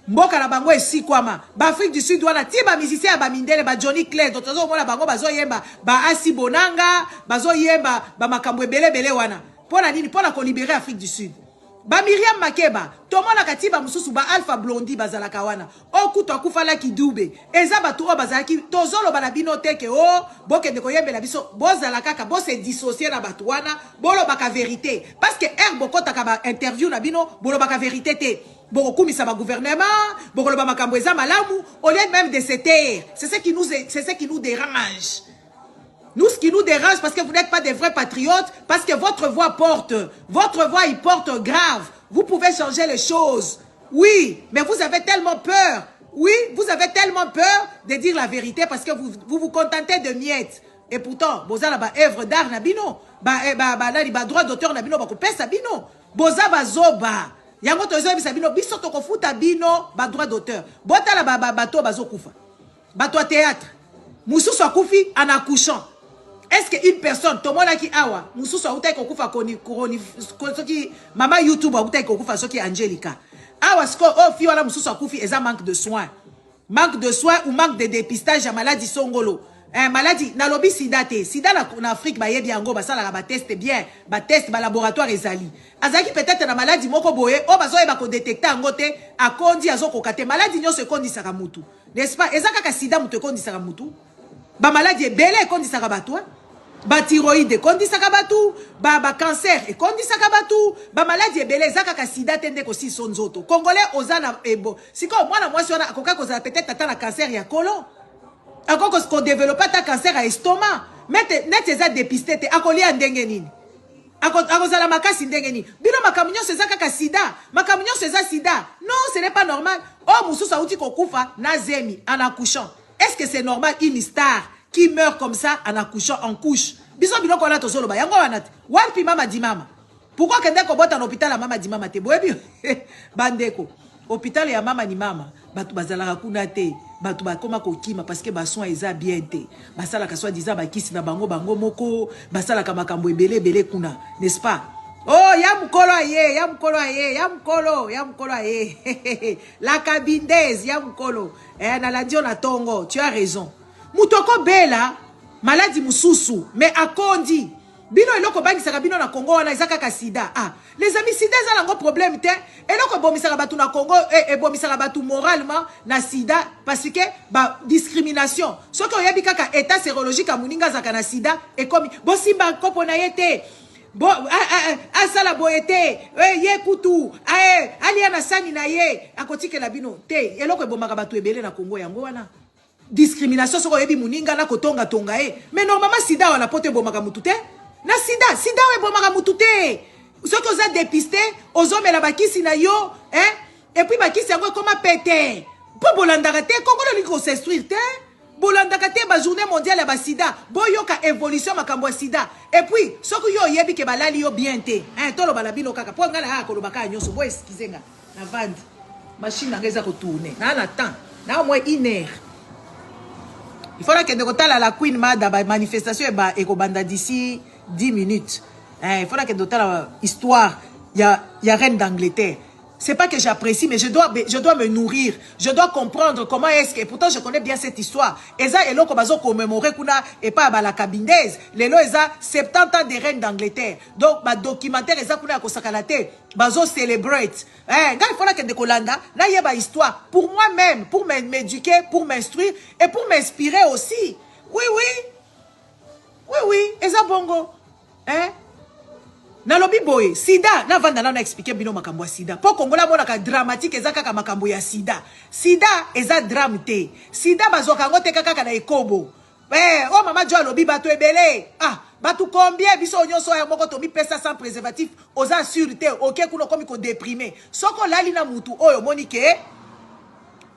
Mboka na bango esi kwama. Ba Afrique du Sud wana ti ba musicien ba mindele ba Johnny Claire, tozo mona bango bazo yemba ba Asi Bonanga, bazo yemba ba makambu ebele wana. Pona nini? Pona ko libérer Afrique du Sud. Ba Miriam Makeba, tomona katiba mususu ba Alpha Blondy bazalaka wana. Okuto akufala kidube. Eza batu o bazalaki tozolo bana bino teke o boke de koyembela biso bozalaka ka bo se dissocier na batu wana, bolo baka vérité. Parce que bokota ka ba interview na bino, bolo baka vérité te. Boko kumisa ba gouvernement, boko lo ba makambo eza malamu, au lieu même de se taire. C'est ce qui nous dérange. Nous, ce qui nous dérange, parce que vous n'êtes pas des vrais patriotes, parce que votre voix il porte grave. Vous pouvez changer les choses. Oui, mais vous avez tellement peur. Oui, vous avez tellement peur de dire la vérité parce que vous contentez de miettes. Et pourtant, boza la ba œuvre d'art na bino, ba droit d'auteur na bino, ba kopesa bino. Boza ba zoba. Yango tozo bisa bino, biso to kofuta bino ba droit d'auteur. Bota la ba bato bazo kufa. Bato théâtre. Mususu akufi en accouchant. Est-ce qu'une personne, Tomola qui awa, Mususu a outai kokufa koni, soki, maman YouTube a outai kokufa soki Angelica. Awa sko, oh, fi wala Mususu a kufi, eza manque de soins. Manque de soins ou manque de dépistage à maladie songolo. Maladie, na lobi sida te. Sida na Afrique, ba yebi ango, ba sala ba test bien, ba test, ba laboratoire ezali. Azaki peut-être na maladie moko boye, oh, bazo eba ko détecter ango te, a kondi azo kokate. Maladie nyo se kondi saka mutu. N'est-ce pas? Ezaka ka sida mutu kondi saka mutu. Ba maladie belle kondi saka batu, ba thyroïde kondi saka batu, ba cancer e kondi saka batu, ba maladie belle zaka ka sida tende ko si sonzoto. Congolais ozana ebo. Siko mwana mwasi wana akoka kozala peut-être ata na cancer ya colon. Akoko ko développer ta cancer à estomac. Mette net eza dépisté te akolia ndenge nini. Akozala makasi ndenge nini. Bino makamunyo sezaka ka sida, makamunyo seza sida. Non, ce n'est pas normal. Oh mususu auti kokufa na zemi en accouchant. Est-ce que c'est normal une star qui meurt comme ça en accouchant en couche? Biso biloko wana tozolo ba yango wana te. Wapi mama di mama? Pourquoi kende ko bota na hôpital ya mama di mama te? Boyebi bandeko. Hôpital ya mama ni mama, batu bazalaka kuna te. Batu bakoma kokima parce que ba soin eza bien te. Basala ka soit disant ba kisi na bango moko, basala ka makambo ebele kuna, n'est-ce pas? Oh, ya mukolo aye. La cabindaise, ya mukolo. Na la dio na tongo, tu as raison. Mutoko bela, maladie mususu, mais akondi. Bino eloko bangi saka bino na Congo wana ezaka ka sida. Ah, les amis, sida za lango problème te. Eloko bomisaka batu na Congo et bomisaka batu moralement na sida parce que ba discrimination. Soko yebi kaka état sérologique a muninga zaka na sida et comme bosimba kopo na yete. Bo asala boyete ye kutu ali na sani na ye akotike la bino te eloko ebomaka batu ebele na Congo yango wana discrimination soko yebi muninga na kotonga tonga mais normalement sida wana pote bomaka mutu te na sida ebomaka mutu te soko za dépisté ozomela bakisi na yo et puis bakisi yango koma pété po bolandaka te Congo lo liko s'instruire te bolandaka te ba journée mondiale ba sida boyoka évolution makambo ya sida et puis soko yo yebi ke balali yo bien te tolo bala bino kaka po ngala ha kolobaka nyonso bo excusenga na vandi machine ngeza ko tourner na temps na au moins 1 heure. Il faudra que de la Queen Mada ba manifestation et ko banda d'ici 10 minutes. Il faudra que de la histoire ya reine d'Angleterre. C'est pas que j'apprécie, mais je dois me nourrir. Je dois comprendre comment est-ce que... Et pourtant, je connais bien cette histoire. Eza elo ko bazo commémorer kuna et pas à la cabindaise. Lelo eza 70 ans des reines d'Angleterre. Donc, ma documentaire eza kuna ko sakalate. Bazo celebrate. Nga il faut que de kolanda. Là, il y a ma histoire. Pour moi-même, pour m'éduquer, pour m'instruire et pour m'inspirer aussi. Oui, oui. Oui, oui. Eza bongo. Hein? Nalobi boye, sida, na vanda na expliquer bino makambo ya sida. Po kongola mona ka dramatique eza kaka makambo ya sida. Sida eza drame te. Sida bazoka ngo te kaka na ekobo. Oh mama jo alobi bato ebele. Ah, bato combien biso nyonso ya moko to mi pesa sans préservatif, oza sûreté, OK kuno komi ko déprimer. Soko lali na mutu oyo monike.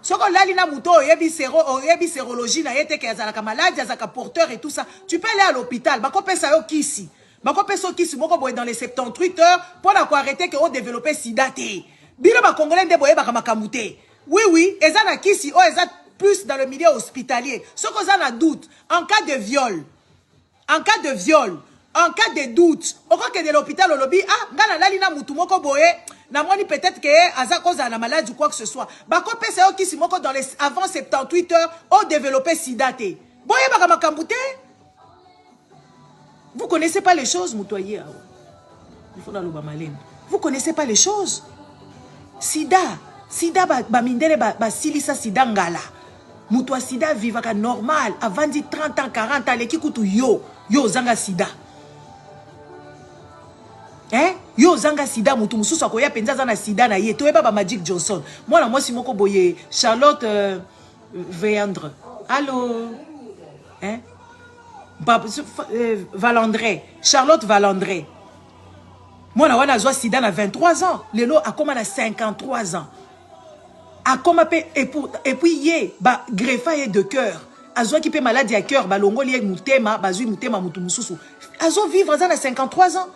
Soko lali na mutu oyo yebi sérologie na yete ke azalaka malade, azalaka porteur et tout ça. Tu peux aller à l'hôpital, bako pesa yo kisi. Bako peso kisi moko boye dans les 78 heures pour arrêter que on développer sida te. Bino ba congolais de boye ba kamakamute. Oui oui, eza na kisi o eza plus dans le milieu hospitalier. Ce qu'on a doute en cas de viol. En cas de viol, en cas de doute, au cas que de l'hôpital au lobby, ah, ngana lali na mutu moko boye, na moni peut-être que aza cause à la maladie ou quoi que ce soit. Bako peso kisi moko dans les avant 78 heures on développer sida te. Boye ba kamakamute. Vous connaissez pas les choses, Moutoyer. Il faut dans l'Obamalène. Vous connaissez pas les choses. Sida. Sida, mindele, silisa sida ngala. Moutoua sida vivaka normal. Avant dit 30 ans, 40 ans, leki kutu yo. Yo zanga sida. Hein? Yo zanga sida, moutou moussou koya penza zana sida na ye. Toeba ba Magic Johnson. Moi, la moi, si moko boye. Charlotte Veandre. Allô? Hein? Valandré, Charlotte Valandré. Moi, na wana zwa sida na 23 ans. Lelo a comme na 53 ans. A comme et puis yé ba greffaille de cœur. Azo qui peut maladie à cœur, ba longo lié mutema, bazui mutema mutu mususu. Azo vivre za na 53 ans.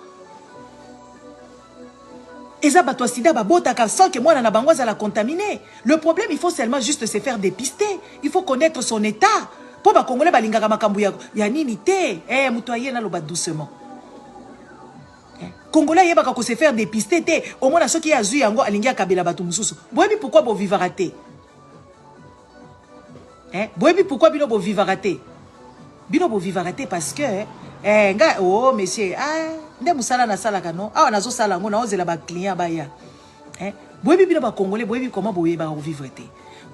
Eza bato sida ba bota ka sans que moi na bango za la contaminé. Le problème, il faut seulement juste se faire dépister. Il faut connaître son état. Po ba congolais balingaka makambu ya nini te. Mutoyer na loba doucement. Congolais yeba ko se faire dépister te. Au moins na soki ya zui yango alingia kabela batu mususu. Boyebi pourquoi bo vivara te? Boyebi pourquoi bino bo vivara te? Bino bo vivara te parce que nga oh monsieur nde musala na sala kano. Nazo sala ngo na ozela ba client ba ya. Boyebi bino ba congolais boyebi comment boyeba ko vivre te.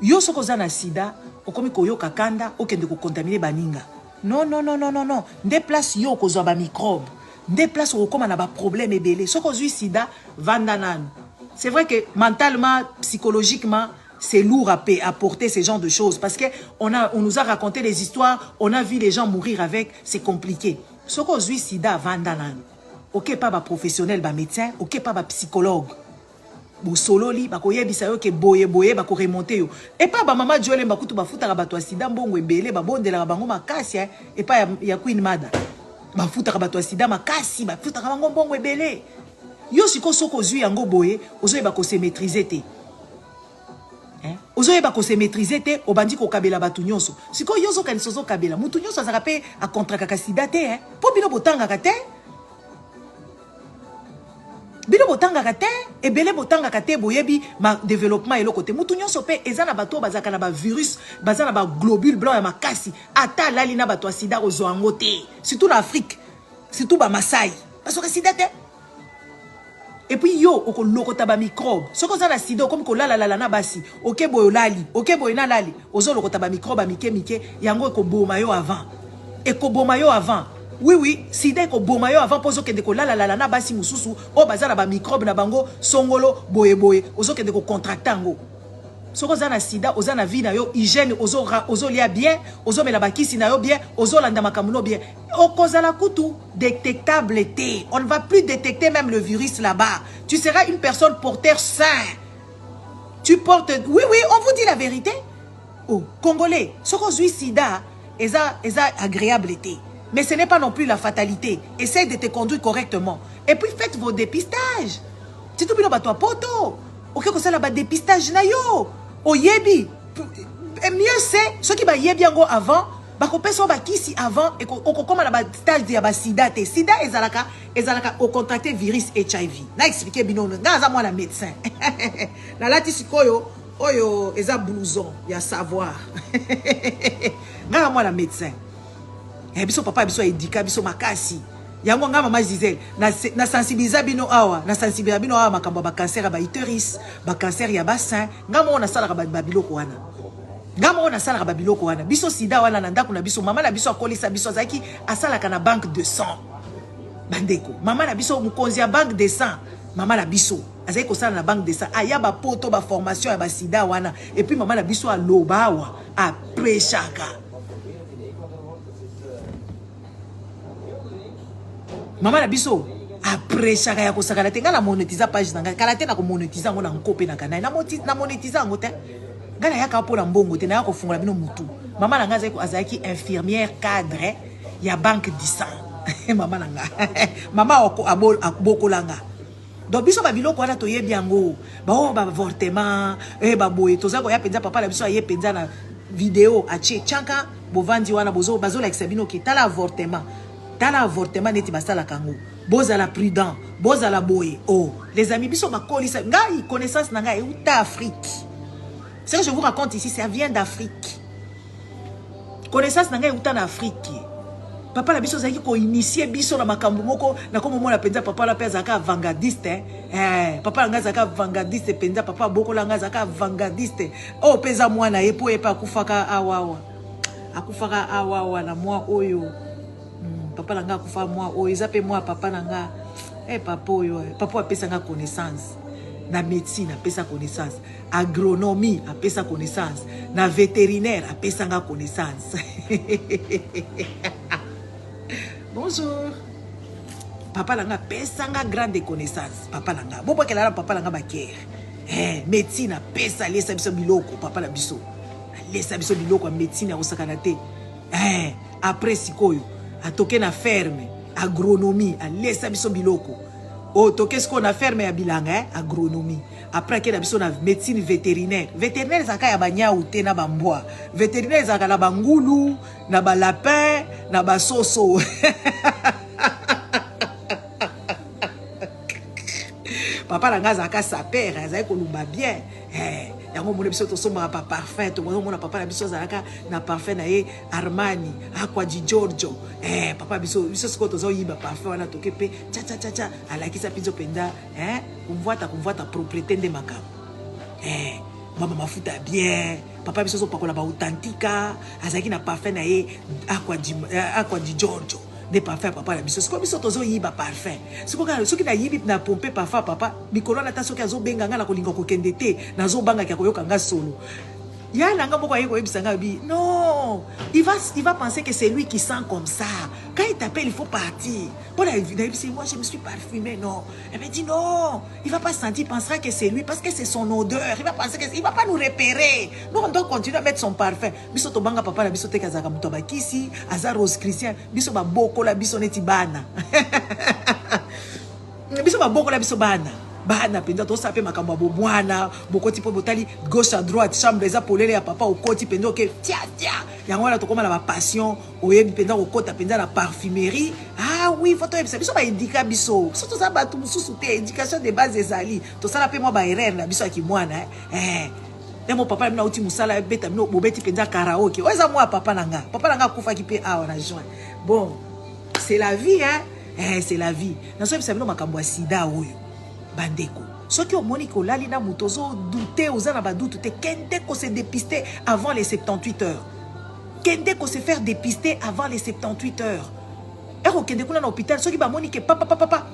Yo soko za na sida okomi koyoka kanda okende ko contaminer baninga. Non non non non non non. Nde place yo ko zo ba microbe. Nde place okoma na ba problème ebele. Soko zui sida vandanan. C'est vrai que mentalement, psychologiquement, c'est lourd à porter ce genre de choses parce que on nous a raconté des histoires, on a vu les gens mourir avec, c'est compliqué. Soko zui sida vandanan. OK pas ba professionnel ba médecin, OK pas ba psychologue. Bo sololi ba koyebisa yo ke boye ba ko remonter yo et pas ba mama Joel ba kutu ba futa ba to sida mbongo ebele ba bondela bango makasi et pas ya Queen Mada ba futa ba to sida makasi ba futa bango mbongo ebele yo siko soko zui yango boye ozo ba ko se maîtriser te ozo ba ko se maîtriser te obandi ko kabela batu nyonso siko yo zo kan sozo kabela mutu nyonso azaka pe a contrat ka sida te po bino botanga ka te. Bino botanga kate ebele botanga kate boyebi ma développement et le côté mutu nyonso pe ezana bato bazaka na ba virus bazana ba globule blanc ya makasi ata lali na bato sida ozo angote surtout en Afrique surtout ba Masai parce que sida te et puis yo oko lokota ba microbe soko za na sida comme ko lala na basi OK boyo lali OK boyo na lali ozo lokota ba microbe mike yango eko boma yo avant. Oui, oui, sida ko bomayo avant pozo kende ko la na basi mususu o bazana ba microbe na bango songolo boye ozo kende ko contracter ngo. Soko za na sida oza na vie na yo hygiène ozo lia bien, ozo mela bakisi na yo bien, ozo landa makamuno bien. O kozala kutu détectable te. On ne va plus détecter même le virus là-bas. Tu seras une personne porteur sain. Tu portes oui, on vous dit la vérité. Oh, Congolais, soko zui sida eza agréable te. Mais ce n'est pas non plus la fatalité. Essaye de te conduire correctement. Et puis faites vos dépistages. Si tu as toi poto, ok, que ça là dépistage na yo. O yebi. Et mieux c'est ceux qui ba yebi avant bakopesa bakisi avant et okokoma na ba stage ya ba sida te sida ezalaka o contracter virus HIV na expliquer bino nga za mwana médecin na lati sikoyo oyo eza blouson ya savoir nga mwana médecin biso papa biso éduca biso makasi yango nga mama Gisèle na sensibiliser bino awa makambo ba cancer ba utérus ba cancer ya bassin nga mo na sala ba biloko wana ngamo na sala ka biloko wana biso sida wana na ndako na biso mama na biso akolisa biso azaki asalaka na banque de sang bandeko mama na biso mukonzi ya banque de sang mama na biso azaki kosala na banque de sang aya ba poto ba formation ya ba sida wana et puis mama na biso aloba awa après chaka mama na biso après chaka ya kosaka te ngala monétiser page nanga kala te na ko monétiser ngo na nkope na kanai na monétiser ngo te ngana yaka pola mbongo te na yako fungola bino mutu mama na ngaza azaki infirmière cadre ya banque du sang mama na nga mama abokolanga donc biso ba biloko wana to yebi yango ba avortement ba boye to zako ya penza papa la biso ye penza na vidéo ache chanka bovandi wana bozo la kisabino ki tala avortement neti basala kango boza la prudent boza la boye oh les amis biso ba kolisa ngai connaissance na ngai uta Afrique. Ce que je vous raconte ici, ça vient d'Afrique. Connaissance n'a pas en Afrique. Papa la biso zaki ko initier biso na makambo moko na komo mona penza papa la pesa ka vanguardiste papa nga zaka vanguardiste penza papa boko la nga zaka vanguardiste oh pesa mwana yepo epa akufaka awawa na mwa oyo papa la nga akufa mwa oyo izape mwa papa na nga papa oyo papa apesa nga connaissance na médecine apesa connaissance agronomie apesa connaissance na vétérinaire apesa nga connaissance bonjour papa langa pesa nga grande connaissance papa langa bobo kela papa langa bakere médecine apesa lesa biso biloko papa la biso lesa biso biloko médecine akosakana te après sikoyo atoke na ferme agronomie alesa biso biloko oh, qu'est-ce qu'on a fermé à bilanga agronomie après qu'il a besoin de médecine vétérinaire zaka ya banya ou te na bamboa vétérinaire zaka na bangulu na ba lapin na ba soso papa la ngaza ka sa père azai ko lumba bien yango mona biso to soma pa parfait to mona papa la biso zaka na parfait na ye Armani Aqua di Giorgio papa biso siko to zo yiba parfait wana to kepe cha alakisa pizo penda kumvuata propriété de makam mama mafuta bien papa biso so pakola ba authentique azaki na parfait na ye Aqua di Giorgio de parfum papa la biso siko biso tozo yiba parfum siko kana soki na yibi na pompe parfum papa mikolo na ta soki azo benga nga na kolinga kokende te na zo banga kya koyoka nga solo ya nanga moko ayeko yebisanga bi non il va penser que c'est lui qui sent comme ça quand il t'appelle il faut partir pour la c'est moi je me suis parfumé non elle me dit non il va pas sentir il pensera que c'est lui parce que c'est son odeur il va penser que il va pas nous repérer nous on doit continuer à mettre son parfum biso to banga papa la biso te kazaka muto bakisi aza Rose Christian biso ba boko la biso neti bana biso ba boko la biso bana penda to sape makambo bobwana bokoti po botali gauche à droite chambre eza polele ya papa okoti penda ke tia yango la to koma la ba passion oyebi penda okota penda la parfumerie oui faut to yebisa biso ba indika biso surtout ça ba tout mususu te éducation de base ezali to sala pe mo ba erreur na biso akimwana mon papa na uti musala beta no bobeti penda karaoke oza moi papa nanga kufa ki pe na juin bon c'est la vie c'est la vie na so yebisa bino makambo ya sida oyo bandeko soki omoni ko lali na mutozo douter ozana ba doute te kende ko se dépister avant les 78 heures kende ko se faire dépister avant les 78 heures kende kuna na hôpital soki ba moni ke papa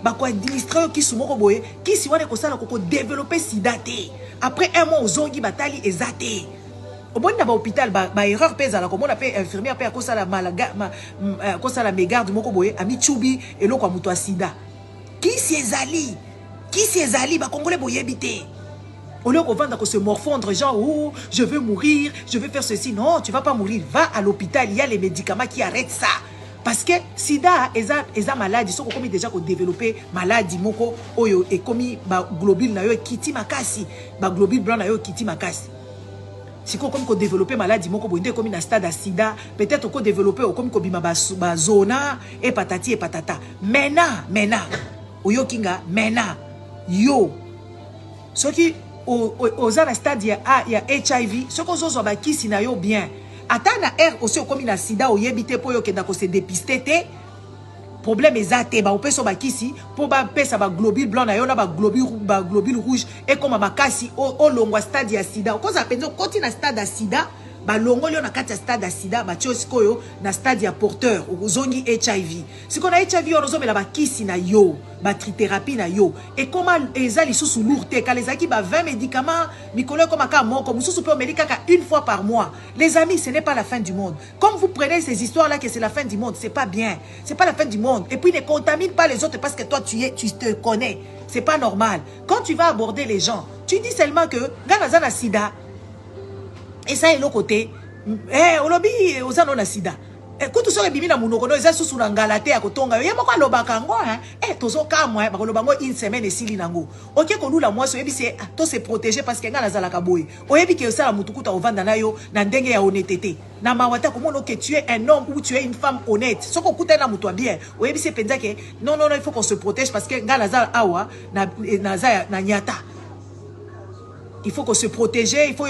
ba ko administrer ki sumoko boye ki si wane ko sala ko développer sida te après un mois ozongi batali ezate oboni na ba hôpital ba erreur pesa la komona pe infirmière pe ko sala malaga ko sala mégarde moko boye ami chubi eloko ya muto sida ki si ezali ba congolais boyebité au lieu qu'on va se morfondre genre oh je veux mourir je veux faire ceci non tu vas pas mourir va à l'hôpital il y a les médicaments qui arrêtent ça parce que sida eza maladie soko komi déjà ko développer maladie moko oyo e komi ba globule na yo kiti makasi ba globule blanc na yo kiti makasi Si on développer maladie, on peut comme un stade à sida, peut-être qu'on développer comme une zona et patati et patata. Maintenant, oyo kinga, maintenant, yo. Ce qui aux stade il y a HIV, ce qu'on a ba kisi na yo bien. Attends na R aussi comme une sida au yebite pour yo kenda ko se dépister te. Problème ezate ba opeso ba kisi pour ba pesa ba globule blanc na yo na ba globule rouge et comme ba kasi o longwa stade ya sida. Ko za penzo koti na stade ya sida ba longo lio na kati ya stade ya sida ba tio sikoyo na stade ya porteur ozongi HIV. Si kona HIV onozo mela ba kisi na yo ba trithérapie na yo et comment ezali sous lourté quand les aki ba 20 médicaments mikolo comme aka moko mususu pe médicament une fois par mois. Les amis, ce n'est pas la fin du monde. Comme vous prenez ces histoires là que c'est la fin du monde, c'est pas bien. C'est pas la fin du monde. Et puis ne contamine pas les autres parce que toi tu te connais. C'est pas normal. Quand tu vas aborder les gens, tu dis seulement que gana na sida et ça est l'autre côté. Olobi ozano na sida. Écoute ça bimina munokono eza susu na ngalate ya kotonga yo yemoko alobaka ngo tozo kamwa bakoloba ngo une semaine esili nango. OK ko lula moi so yebi c'est to se protéger parce que ngala zala kaboy. Oyebi ke osala mutukuta ovanda na yo na ndenge ya honnêteté. Na mawata komono que tu es un homme ou tu es une femme honnête. Soko kuta na mutu bien. Oyebi c'est penza que non il faut qu'on se protège parce que ngala zala awa na za na nyata. Il faut qu'on se protège, il faut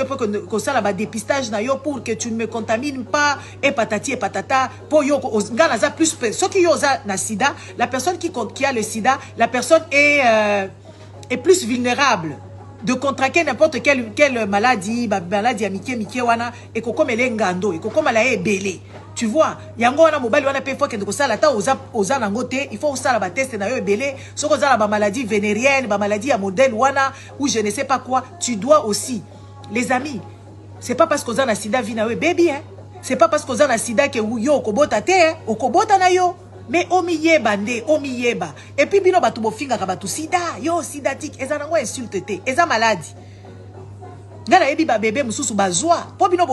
qu'on ça là dépistage na yo pour que tu ne me contamines pas et patati et patata pour yo ngala plus ce qui yo na sida, la personne qui a le sida, la personne est plus vulnérable de contracter n'importe quelle maladie, maladie amike wana et comme elle est ngando et comme elle est belé. Tu vois, yango wana mobile wana pe fois que ko sala ta oza nango te, il faut sala ba test na yo belé, so ko sala ba maladie vénérienne, ba maladie à modèle wana ou je ne sais pas quoi, tu dois aussi. Les amis, c'est pas parce que oza na sida vina we baby hein. C'est pas parce que oza na sida que yo okobota te, hein, okobota na yo. Mais omiyeba nde, omiyeba. Et puis bino batu bofinga ka batu sida, yo sidatique, eza nango insulte te, eza maladie. Ngana yebi ba bébé mususu bazwa. Po bino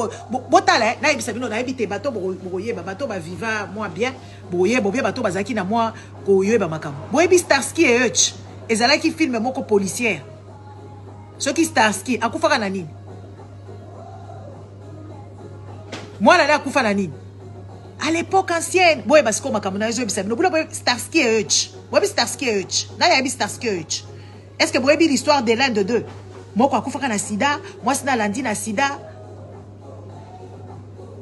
botala na yebisa bino na yebite bato boyeba bato ba viva moi bien. Boyeba bien bato bazaki na moi ko yeba makambo. Boyebi Starsky et Hutch. Ezalaki film moko policière. Soki Starsky akufaka na nini? Moi na akufa na nini? À l'époque ancienne, boyeba siko makambo na yebisa bino. Boyebi Starsky et Hutch. Boyebi Starsky et Hutch. Na yebi Starsky et Hutch. Est-ce que boyebi l'histoire de l'un de deux? Moi quoi kufaka na sida, moi sina landi na sida.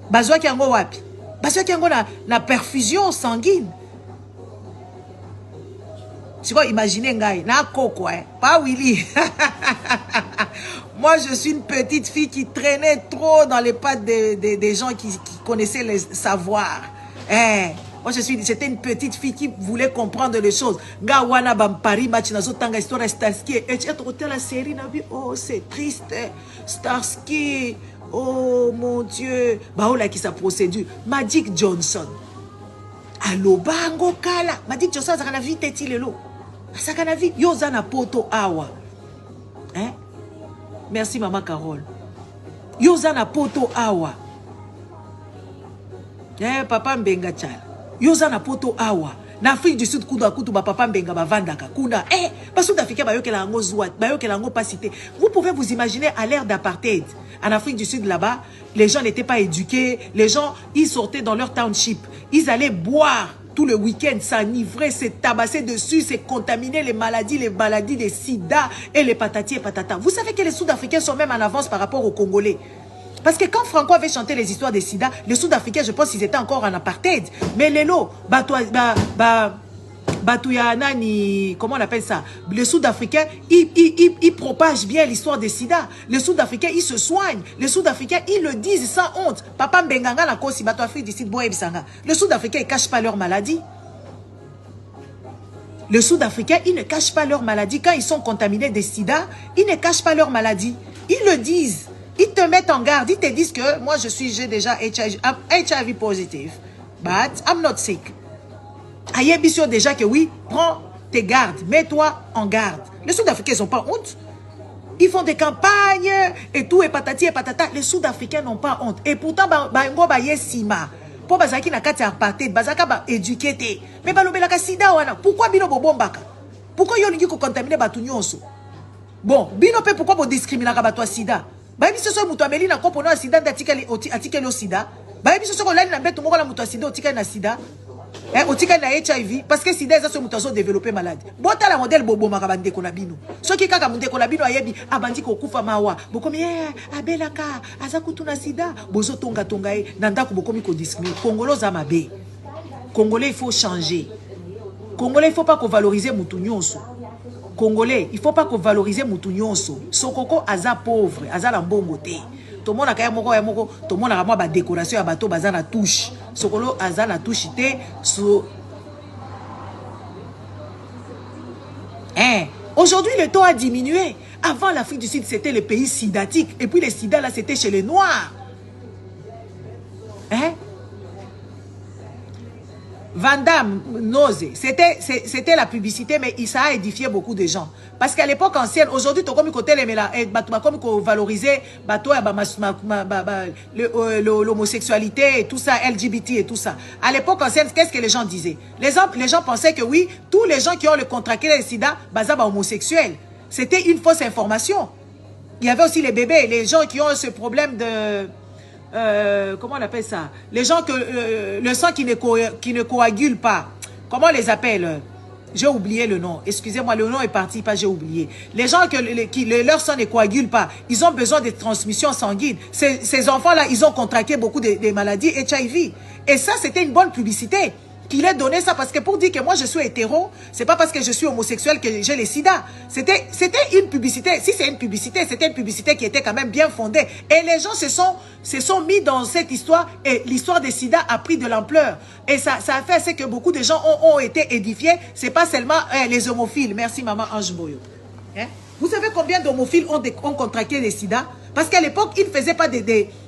Bazwa ki yango wapi? Bazwa ki yango na perfusion sanguine. Tu vois, imaginez ngai, na koko pas Willy. Moi je suis une petite fille qui traînait trop dans les pattes des gens qui connaissaient les savoirs. Moi, j'étais une petite fille qui voulait comprendre les choses. Gawana Bampari, Machinazo, Tanga, Histoire, Starsky. Et tu as la série, oh, c'est triste. Starsky, oh mon Dieu. Baola qui sa procédure. Magic Johnson. Allo, bango kala. Magic Johnson, ça a la vie, t'es-il le lot. Ça a la vie. Yozana poto awa. Hein? Merci, maman Carole. Yozana poto awa. Papa Mbenga Chala. Yoza na poto awa na Afrique du Sud kudu akutu ba papa mbenga ba vandaka kuna basoud africain ba yokela ngo zwa ba yokela ngo pasité. Vous pouvez vous imaginer à l'ère d'apartheid en Afrique du Sud là-bas, les gens n'étaient pas éduqués, les gens ils sortaient dans leur township, ils allaient boire tout le week-end, s'enivrer, se tabasser dessus, se contaminer les maladies des sida et les patati et patata. Vous savez que les Sud-Africains sont même en avance par rapport aux Congolais. Parce que quand Franco avait chanté les histoires des sida, les Sud-Africains, je pense qu'ils étaient encore en apartheid. Mais les lots, comment on appelle ça? Les Sud-Africains, ils propagent bien l'histoire des sida. Les Sud-Africains, ils se soignent. Les Sud-Africains, ils le disent sans honte. Papa Mbenganga na kosi bato Afrique du Sud boye bisanga. Les Sud-Africains, ils cachent pas leur maladie. Les Sud-Africains, ils ne cachent pas leur maladie. Quand ils sont contaminés des sida, ils ne cachent pas leur maladie. Ils le disent. Ils te mettent en garde, ils te disent que moi j'ai déjà HIV positive, but I'm not sick. Ayebi sûr déjà que oui, prends tes gardes, mets-toi en garde. Les Sud-Africains n'ont pas honte. Ils font des campagnes et tout, et patati et patata. Les Sud-Africains n'ont pas honte. Et pourtant, bango ba yesima. Pour bazaki na kati apartheid, bazaka ba éduqué. Mais balobela ka sida wana. Pourquoi bino bobombaka? Pourquoi yo lingi ko contaminer batu nyonso? Bon, bino pe pourquoi bo discriminer ka batu sida? Bayebi soso muto ameli na kopo na sida d'atikali atikeli au sida. Bayebi soso kolali na beto moko la muto sida otikali na sida. Otikali na HIV parce que sida eza so muto azo développer malade. Bota la modèle bobo makabande ko na bino. Soki kaka munde ko na bino ayebi abandi ko kufa mawa. Bokomi abelaka azakutu na sida. Bozo tonga tonga na ndako bokomi ko discriminer. Congolais za mabe. Congolais il faut changer. Congolais il faut pas qu'on valoriser mutu nyonso. Congolais, il ne faut pas qu'on valorise Moutou Nyonso. Sokoko aza pauvre, aza la mbongo te. Tout le monde a moko, tout le monde a ma décoration à bateau, baza la touche. Sokolo aza la touche te. Aujourd'hui, le taux a diminué. Avant l'Afrique du Sud, c'était le pays sidatique. Et puis les sida, là, c'était chez les Noirs. Van Damme, Nose, c'était la publicité, mais ça a édifié beaucoup de gens. Parce qu'à l'époque ancienne, aujourd'hui, tu as comme côté valoriser l'homosexualité et tout ça, LGBT et tout ça. À l'époque ancienne, qu'est-ce que les gens disaient? Les gens pensaient que oui, tous les gens qui ont le contracté le sida, bazaba homosexuels. C'était une fausse information. Il y avait aussi les bébés, les gens qui ont ce problème de... comment on appelle ça? Les gens que le sang qui ne coagule pas. Comment on les appelle? J'ai oublié le nom. Excusez-moi, le nom est parti, pas j'ai oublié. Les gens leur sang ne coagule pas, ils ont besoin de transmission sanguine. Ces enfants-là, ils ont contracté beaucoup de maladies HIV. Et ça, c'était une bonne publicité. Qu'il ait donné ça parce que pour dire que moi je suis hétéro, c'est pas parce que je suis homosexuel que j'ai les sida. C'était une publicité. Si c'est une publicité, c'était une publicité qui était quand même bien fondée. Et les gens se sont mis dans cette histoire et l'histoire des sida a pris de l'ampleur. Et ça a fait c'est que beaucoup de gens ont été édifiés. C'est pas seulement les homophiles. Merci maman Ange Boyo. Vous savez combien d'homophiles ont contracté les sida? Parce qu'à l'époque, ils ne faisaient pas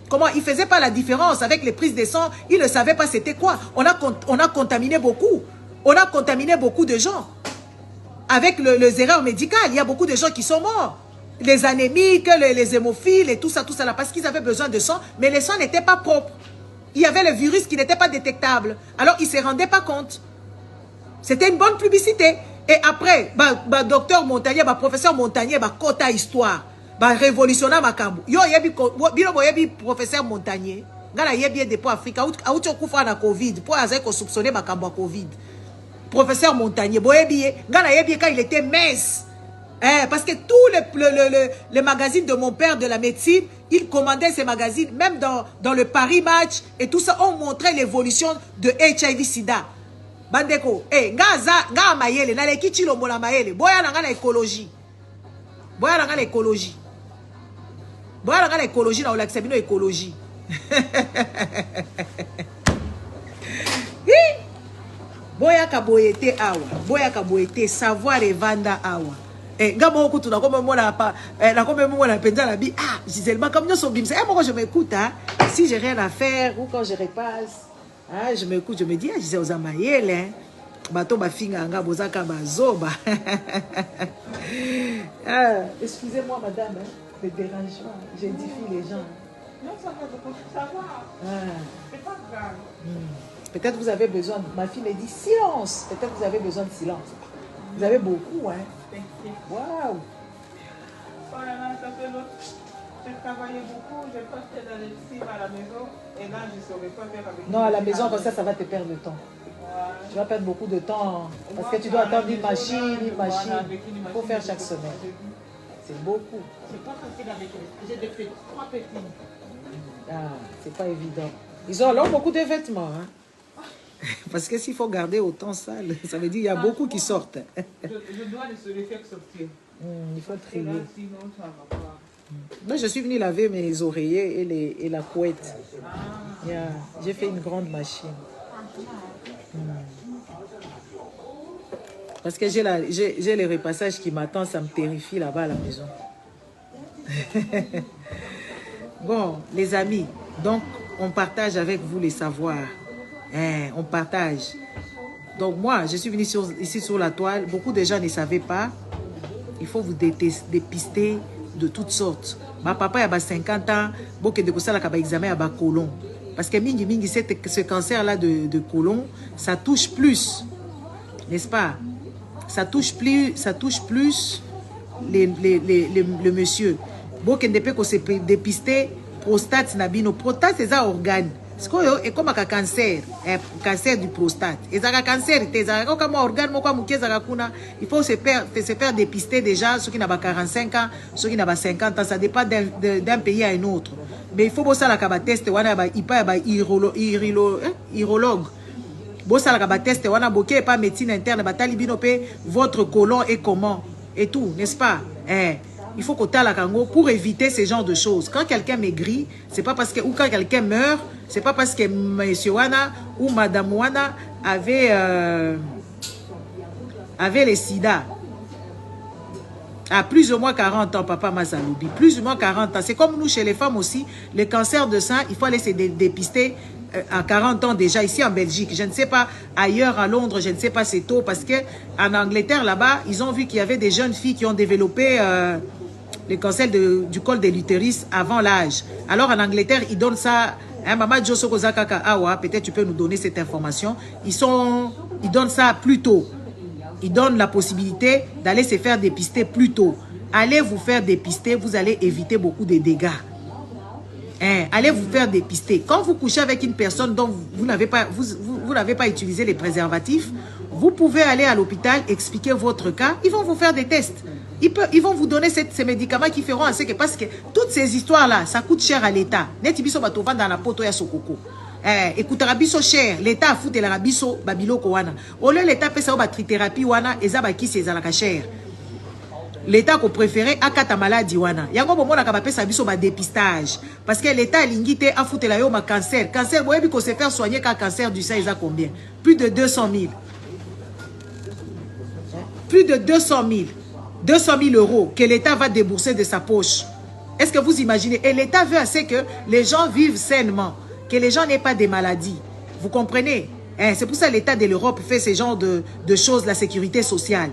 comment ils ne faisaient pas la différence avec les prises de sang. Ils ne savaient pas c'était quoi. On a contaminé beaucoup. On a contaminé beaucoup de gens. Avec les erreurs médicales, il y a beaucoup de gens qui sont morts. Les anémiques, les hémophiles et tout ça là. Parce qu'ils avaient besoin de sang. Mais les sangs n'étaient pas propres. Il y avait le virus qui n'était pas détectable. Alors, ils ne se rendaient pas compte. C'était une bonne publicité. Et après, docteur Montagnier, professeur Montagnier, Kota Histoire. Révolutionnaire makambo. Yo yebi professeur Montagnier. Ngala yebi de pour Afrique. Auto kufa na Covid. Pour azer ko soupçonner makambo Covid. Professeur Montagnier. Boyebi ngala yebi quand il était mince. Parce que tous les magazines de mon père de la médecine, il commandait ces magazines, même dans le Paris Match et tout ça, on montrait l'évolution de HIV/SIDA. Bandeko, nga mayele, na le kichilo mola mayele. Boya na ngala écologie. Boya na ngala écologie. Boya na écologie na olaksabino écologie. Boya ka boyete awa. Boya ka boyete savoir et vanda awa. Ngamo okutu na comme moi na comme moi na penza la bi Gisèle ba comme nous sommes bimsa. Moi je m'écoute si j'ai rien à faire ou quand je repasse je m'écoute, je me dis Gisèle ozamayele bato ba finga nga bozaka bazoba. Excusez-moi madame, le dérangement, j'édifie les gens. Non, ça va. C'est pas grave. Peut-être vous avez besoin, ma fille me dit silence. Peut-être vous avez besoin de silence. Vous avez beaucoup, Waouh. Voilà, ça fait l'autre. J'ai travaillé beaucoup, j'ai passé dans les cimes à la maison et là je ne saurais pas faire avec. Non, à la maison, comme ça va te perdre le temps. Tu vas perdre beaucoup de temps parce que tu dois attendre une machine. Il faut faire chaque semaine. C'est beaucoup. C'est pas facile avec eux. J'ai fait 3 petits. C'est pas évident. Ils ont alors beaucoup de vêtements. Parce que s'il faut garder autant sale, ça veut dire qu'il y a beaucoup qui sortent. Je dois les faire sortir. Il faut trier. Sinon, ça va pas. Moi, je suis venue laver mes oreillers et la couette. J'ai fait une grande machine. Parce que j'ai les repassages qui m'attendent, ça me terrifie là-bas à la maison. Bon, les amis, donc on partage avec vous les savoirs. On partage. Donc moi, je suis venue ici sur la toile. Beaucoup de gens ne savaient pas. Il faut vous dépister de toutes sortes. Ma papa a 50 ans. Beaucoup de personnes qui ont examen à colon. Parce que mingi ce cancer-là de colon, ça touche plus. N'est-ce pas? Ça touche plus le monsieur. bokende pe ko se dépister prostate na bino. Prostate c'est un organe. C'est comme un cancer, cancer du prostate. Et ça cancer, comme un organe, il faut se faire dépister déjà ceux qui n'ont pas 45 ans, ceux qui n'ont pas 50 ans. Ça dépend d'un pays à un autre. Mais il faut ça la test, il pas urologue. Bon ça la test, wana boké pas médecine interne, batalibino pe votre côlon est comment et tout, n'est-ce pas? Il faut qu'on la kango pour éviter ce genre de choses. Quand quelqu'un maigrit, c'est pas parce que ou quand quelqu'un meurt, c'est pas parce que monsieur Wana ou madame Wana avait les sida. À plus ou moins 40 ans, papa Mazaloubi, plus ou moins 40 ans. C'est comme nous chez les femmes aussi, le cancer de sein, il faut aller se dépister à 40 ans déjà, ici en Belgique. Je ne sais pas, ailleurs à Londres, je ne sais pas, c'est tôt, parce que en Angleterre, là-bas, ils ont vu qu'il y avait des jeunes filles qui ont développé le cancer du col de l'utérus avant l'âge. Alors en Angleterre, ils donnent ça, Maman Josoko Zakaka Awa, peut-être tu peux nous donner cette information, ils donnent ça plus tôt. Ils donnent la possibilité d'aller se faire dépister plus tôt. Allez vous faire dépister, vous allez éviter beaucoup de dégâts. Allez vous faire dépister. Quand vous couchez avec une personne dont vous n'avez pas utilisé les préservatifs, vous pouvez aller à l'hôpital, expliquer votre cas. Ils vont vous faire des tests. Ils vont vous donner ces médicaments qui feront assez que, parce que toutes ces histoires-là, ça coûte cher à l'État. Net biso batova dans la poto ya sokoko. Écoute, rabiso cher, l'État a foutu la rabiso babiloko wana. Au lieu l'État peut savoir trithérapie wana, eza qui c'est la cher. L'État ko préféré akata maladie wana. Yango bomona ka bapesa biso ba dépistage parce que l'État lingité a foutu la yo ma cancer. Cancer boyebi ko se faire soigner ka cancer du sein eza combien? Plus de 200 000. Plus de 200 000. 200 000 euros que l'État va débourser de sa poche. Est-ce que vous imaginez? Et l'État veut assez que les gens vivent sainement, que les gens n'aient pas de maladies. Vous comprenez? C'est pour ça que l'État de l'Europe fait ce genre de choses, la sécurité sociale.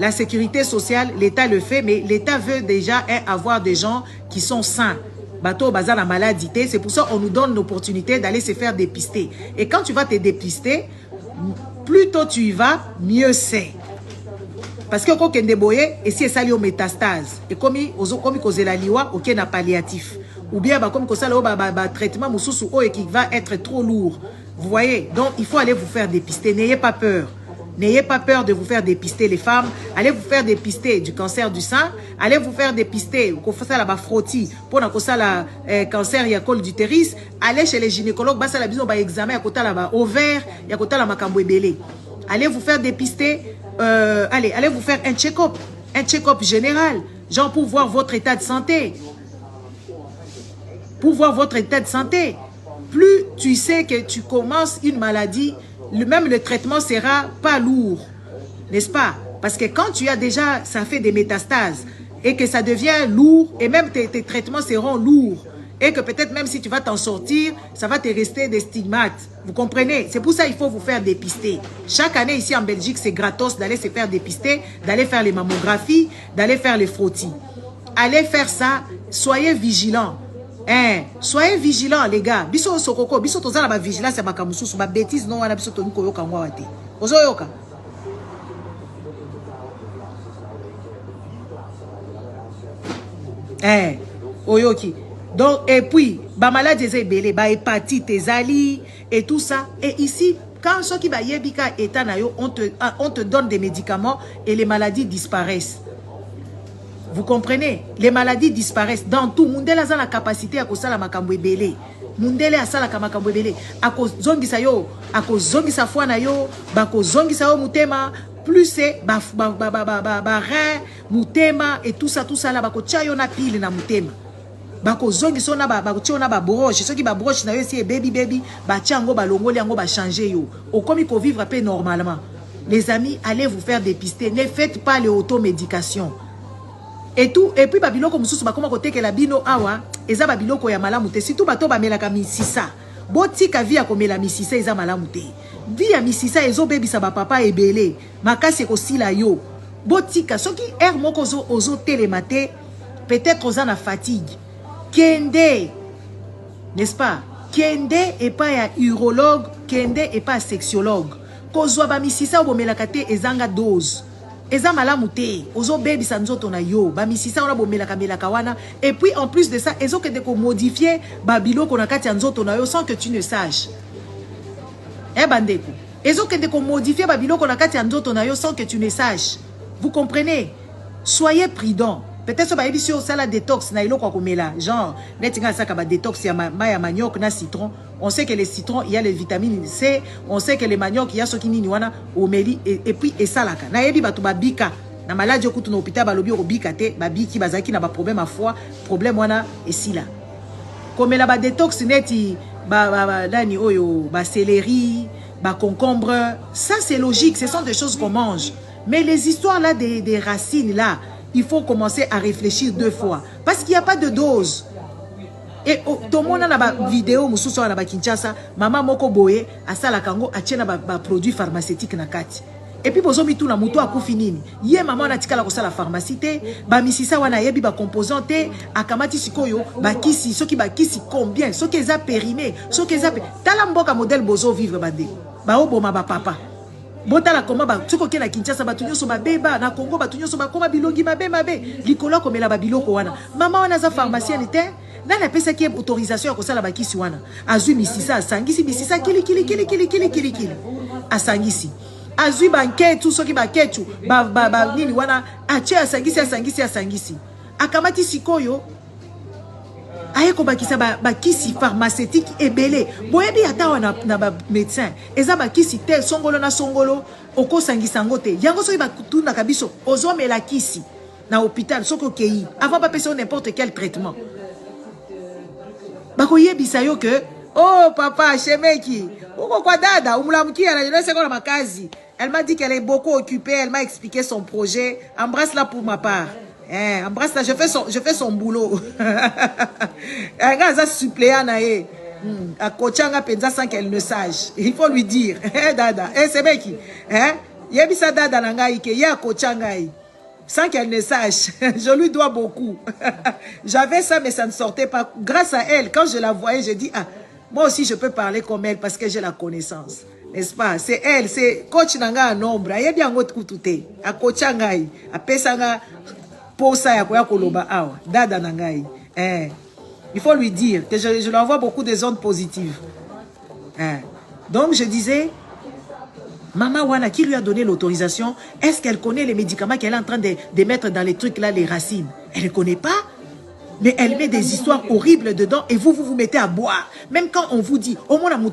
La sécurité sociale, l'État le fait, mais l'État veut déjà avoir des gens qui sont sains. Bateau, bazar, la maladie. C'est pour ça qu'on nous donne l'opportunité d'aller se faire dépister. Et quand tu vas te dépister, plus tôt tu y vas, mieux c'est. Parce que quand on déboye, et si c'est lié aux métastases, et comme on la liwa, ok, na palliatif. Ou bien comme ça traitement et qui va être trop lourd. Vous voyez, donc il faut aller vous faire dépister. N'ayez pas peur. N'ayez pas peur de vous faire dépister les femmes. Allez vous faire dépister du cancer du sein. Allez vous faire dépister qu'on fasse la frottis pour la cancer et col d'utérus. Allez chez les gynécologues, basa la besoin examen à côté là ovaire, y a côté la makambo belé. Allez vous faire dépister. Allez vous faire un check-up général, genre pour voir votre état de santé. Pour voir votre état de santé. Plus tu sais que tu commences une maladie, même le traitement sera pas lourd, n'est-ce pas? Parce que quand tu as déjà, ça fait des métastases et que ça devient lourd, et même tes traitements seront lourds, et que peut-être même si tu vas t'en sortir, ça va te rester des stigmates. Vous comprenez? C'est pour ça qu'il faut vous faire dépister. Chaque année ici en Belgique, c'est gratos d'aller se faire dépister, d'aller faire les mammographies, d'aller faire les frottis. Allez faire ça, soyez vigilants. Soyez vigilants les gars. Biso sokoko, biso tozala ba vigilance ya makamususu, ba bêtise non wana biso toni koyoka ngwa wate. Ozoyoka. Oyoki. Donc, et puis, ba maladie ezebele, ba hépatite, ezali, et tout ça. Et ici, quand ceux qui ba yebika etanayo, on te donne des médicaments et les maladies disparaissent. Vous comprenez? Les maladies disparaissent dans tout. Mundele a la capacité à causer la makambo ebele. Mundele a la makambo ebele. A cause zongisa yo, a cause zongisa fwana yo, ba cause zongisa yo mutema. Plus c'est rein, mutema et tout ça là, ba ko chayo na pile na mutema. Bako zongi sona ba na ba broche, ceux qui ba broche na yo si baby ba tiango ba longoli yango ba changer yo. Au comme il faut vivre un peu normalement. Les amis, allez vous faire dépister, ne faites pas les automédications. Et tout, et puis babiloko mususu ba koma kote ke la bino awa, eza babiloko ya malamu te, surtout bato ba melaka misisa. Botika via komela misisa eza malamu te. Via misisa ezo bebisa ba papa ebele, makasi ko sila yo. Botika soki moko ozo télématé, peut-être oza na fatigue. Kende, n'est-ce pas? Kende et pas ya urologue, kende et pas sexologue. Kozwa ba misisa obomelaka te ezanga dose. eza malamu te ozo baby sa nzoto na yo ba misisa ona bomelaka melaka wana et puis en plus de ça ezo ke de ko modifier ba biloko na kati ya nzoto na yo sans que tu ne saches bandeko ezo ke de ko modifier ba biloko na kati ya nzoto na yo sans que tu ne saches. Vous comprenez? Soyez prudents. Peut-être que si on a la détox, genre, détox, il y a manioc, il y a citron. On sait que les citrons, il y a les vitamines C. On sait que les manioc, il y a ce qui n'y a et puis, et ça là. Na yebi batu babika. Na maladie au couteau hôpital, balobi au bikate, babiki, bazaki, na ba problème à foi, problème wana, et si là. Comme la détox, neti, dani oyo, céleri, concombre. Ça, c'est logique. Ce sont des choses qu'on mange. Mais les histoires là des racines là, il faut commencer à réfléchir 2 fois. Parce qu'il n'y a pas de dose. Et tout le monde a une vidéo, Moussousso na Kinshasa, maman moko boye, a sala kango, a tiena ba produit pharmaceutique na kati. Et puis bozo mitu na muto a kufinini. Ye maman na tikala ko sala pharmacie te, ba misisa wana yebi ba composante, akamati sikoyo, ba kisi, soki ba kisi combien, soki eza périmé, soki eza tala mboka modèle bozo vivre bande. Ba oboma ba papa. Botala koma ba tuko ke na Kinshasa batunyo so ba beba na Congo batunyo so ba koma bilongi mabe likolo komela ba biloko wana mama wana za pharmacienne te na na pesa ki autorisation ko sala ba kisi wana azui misisa asangisi misisa kili asangisi azui banketu soki baketu ba nini wana ache asangisi akamati sikoyo aye ko bakisa ba kisi pharmaceutique ebele boyebi ata wana na ba médecin eza ba kisi te songolo na songolo oko sangisa ngote yango so ba kutuna kabiso ozo mela kisi na hôpital soko kei avant pas passer n'importe quel traitement bako yebisa yo que oh papa chemeki uko kwa dada umulamukia na ndio seko na makazi. Elle m'a dit qu'elle est beaucoup occupée, elle m'a expliqué son projet. Embrasse-la pour ma part. Embrasse-la, je fais son boulot. Elle a suppléant nae. A kochanga penza sans qu'elle ne sache. Il faut lui dire. Dada, c'est Beki. Yebisa dada nangai ke ya kochanga sans qu'elle ne sache. Je lui dois beaucoup. J'avais ça mais ça ne sortait pas. Grâce à elle, quand je la voyais, j'ai dit ah, moi aussi je peux parler comme elle parce que j'ai la connaissance. N'est-ce pas? C'est elle, c'est coach nanga nombre. Aye bien ngot kutute. A kochanga a pesanga posa ya koya koloba awa. Dada nangai. Il faut lui dire que je lui envoie beaucoup de ondes positives. Donc je disais, Maman Wana, qui lui a donné l'autorisation? Est-ce qu'elle connaît les médicaments qu'elle est en train de mettre dans les trucs là, les racines? Elle ne connaît pas. Mais elle met des histoires horribles dedans et vous mettez à boire. Même quand on vous dit, oh mon amour,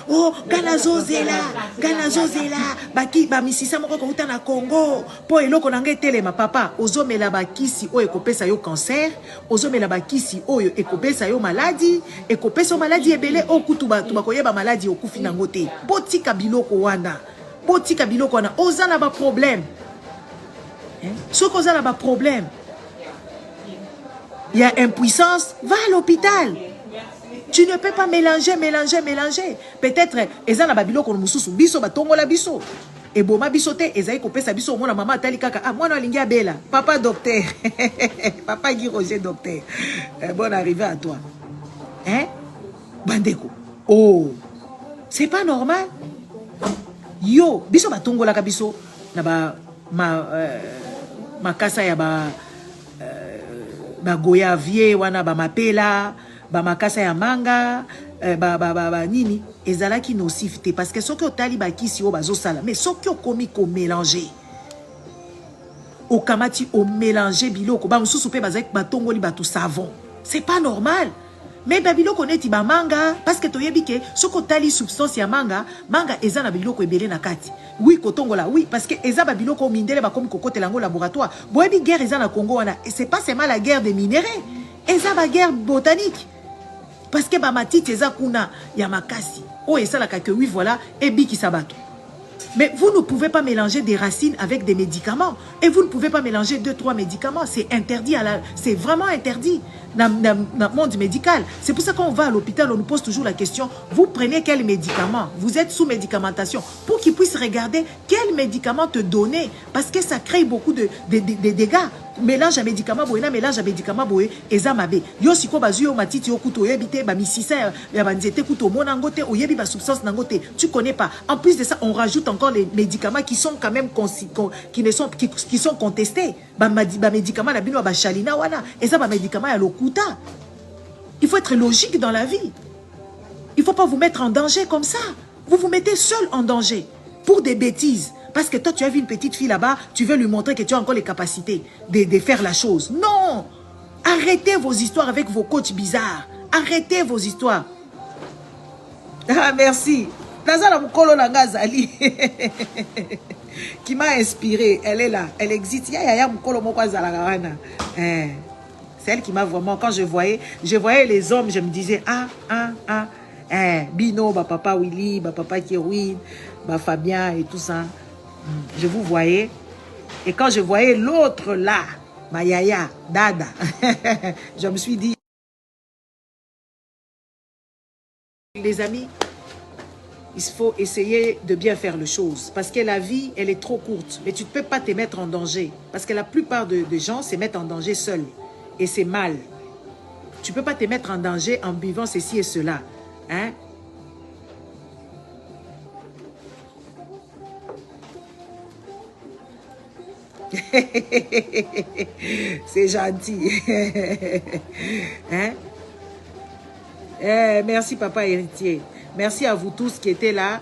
oh, Ganazozela, Baki, Bamisisa, Moko, Koutana, Congo, Po elo konange tele, ma papa, Ozo me la bakisi, o ekopesa yo cancer, Ozo me la bakisi, o ekopesa yo maladie, ekopesa yo maladie ebele, o kutuba, tubakoye ba maladie, o kufinangote, Potika biloko wana, Oza na ba problème. Ce qu'on a là, ba problème. Il y a impuissance, va à l'hôpital. Tu ne peux pas mélanger. Peut-être, ils ont la babilo qu'on moussou, biso, batongo la biso. Et bon, ma bisoté, ils ont coupé sa biso, mon maman, tali kaka, ah, moi, non, linga bella. Papa docteur. Papa Guy Roger docteur. Bonne arrivée à toi. Hein? Bandeko. Oh. C'est pas normal. Yo, biso, batongo la biso. Na ba, ma kasa ya ba. Ba goyavier wana ba mapela ba makasa ya manga ba nini ezalaki nocif te parce que soki otali ba kisi o bazo sala mais soki okomi ko mélanger okamati o mélanger biloko ba mususu pe bazaki batongoli ba tout savon c'est pas normal. Mais babiloko neti ba manga parce que toyebi ke soko tali substance ya manga eza na biloko ebele na kati. Oui kotongola oui parce que eza ba biloko mindele ba komi kokote lango laboratoire. Boyebi guerre eza na Congo wana et c'est pas seulement la guerre des minéraux. Eza ba guerre botanique. Parce que ba matiti eza kuna ya makasi. Oh eza la que oui voilà et biki sabato. Mais vous ne pouvez pas mélanger des racines avec des médicaments. Et vous ne pouvez pas mélanger 2-3 médicaments. C'est interdit. C'est vraiment interdit dans le monde médical. C'est pour ça qu'on va à l'hôpital, on nous pose toujours la question, vous prenez quel médicament? Vous êtes sous médicamentation. Pour qu'ils puissent regarder quel médicament te donner. Parce que ça crée beaucoup de dégâts. mélange à médicament boy na mélange à médicament boy eza mabe yo siko bazu yo matiti yo kuto yebite ba misisa ya banzete kuto mona ngote oyebi ba substance nangote tu connais pas. En plus de ça on rajoute encore les médicaments qui sont quand même qui sont contestés ba médicaments na bino ba chalina wana eza ba médicaments ya lokuta. Il faut être logique dans la vie. Il faut pas vous mettre en danger comme ça. Vous vous mettez seul en danger pour des bêtises. Parce que toi, tu as vu une petite fille là-bas, tu veux lui montrer que tu as encore les capacités de faire la chose. Non! Arrêtez vos histoires avec vos coachs bizarres. Arrêtez vos histoires. Ah, merci. Nazala Mukolo Langazali. Qui m'a inspiré. Elle est là. Elle existe. Ya Mukolo Moko Zalagawana. C'est elle qui m'a vraiment... Quand je voyais les hommes, je me disais, Bino, bah papa Willy, bah papa Kirwin, bah Fabien et tout ça. Je vous voyais. Et quand je voyais l'autre là, ma yaya, Dada, je me suis dit, les amis, il faut essayer de bien faire les choses. Parce que la vie, elle est trop courte. Mais tu ne peux pas te mettre en danger. Parce que la plupart des gens se mettent en danger seuls. Et c'est mal. Tu ne peux pas te mettre en danger en buvant ceci et cela. Hein? C'est gentil. Hein? Merci papa héritier. Merci à vous tous qui étaient là.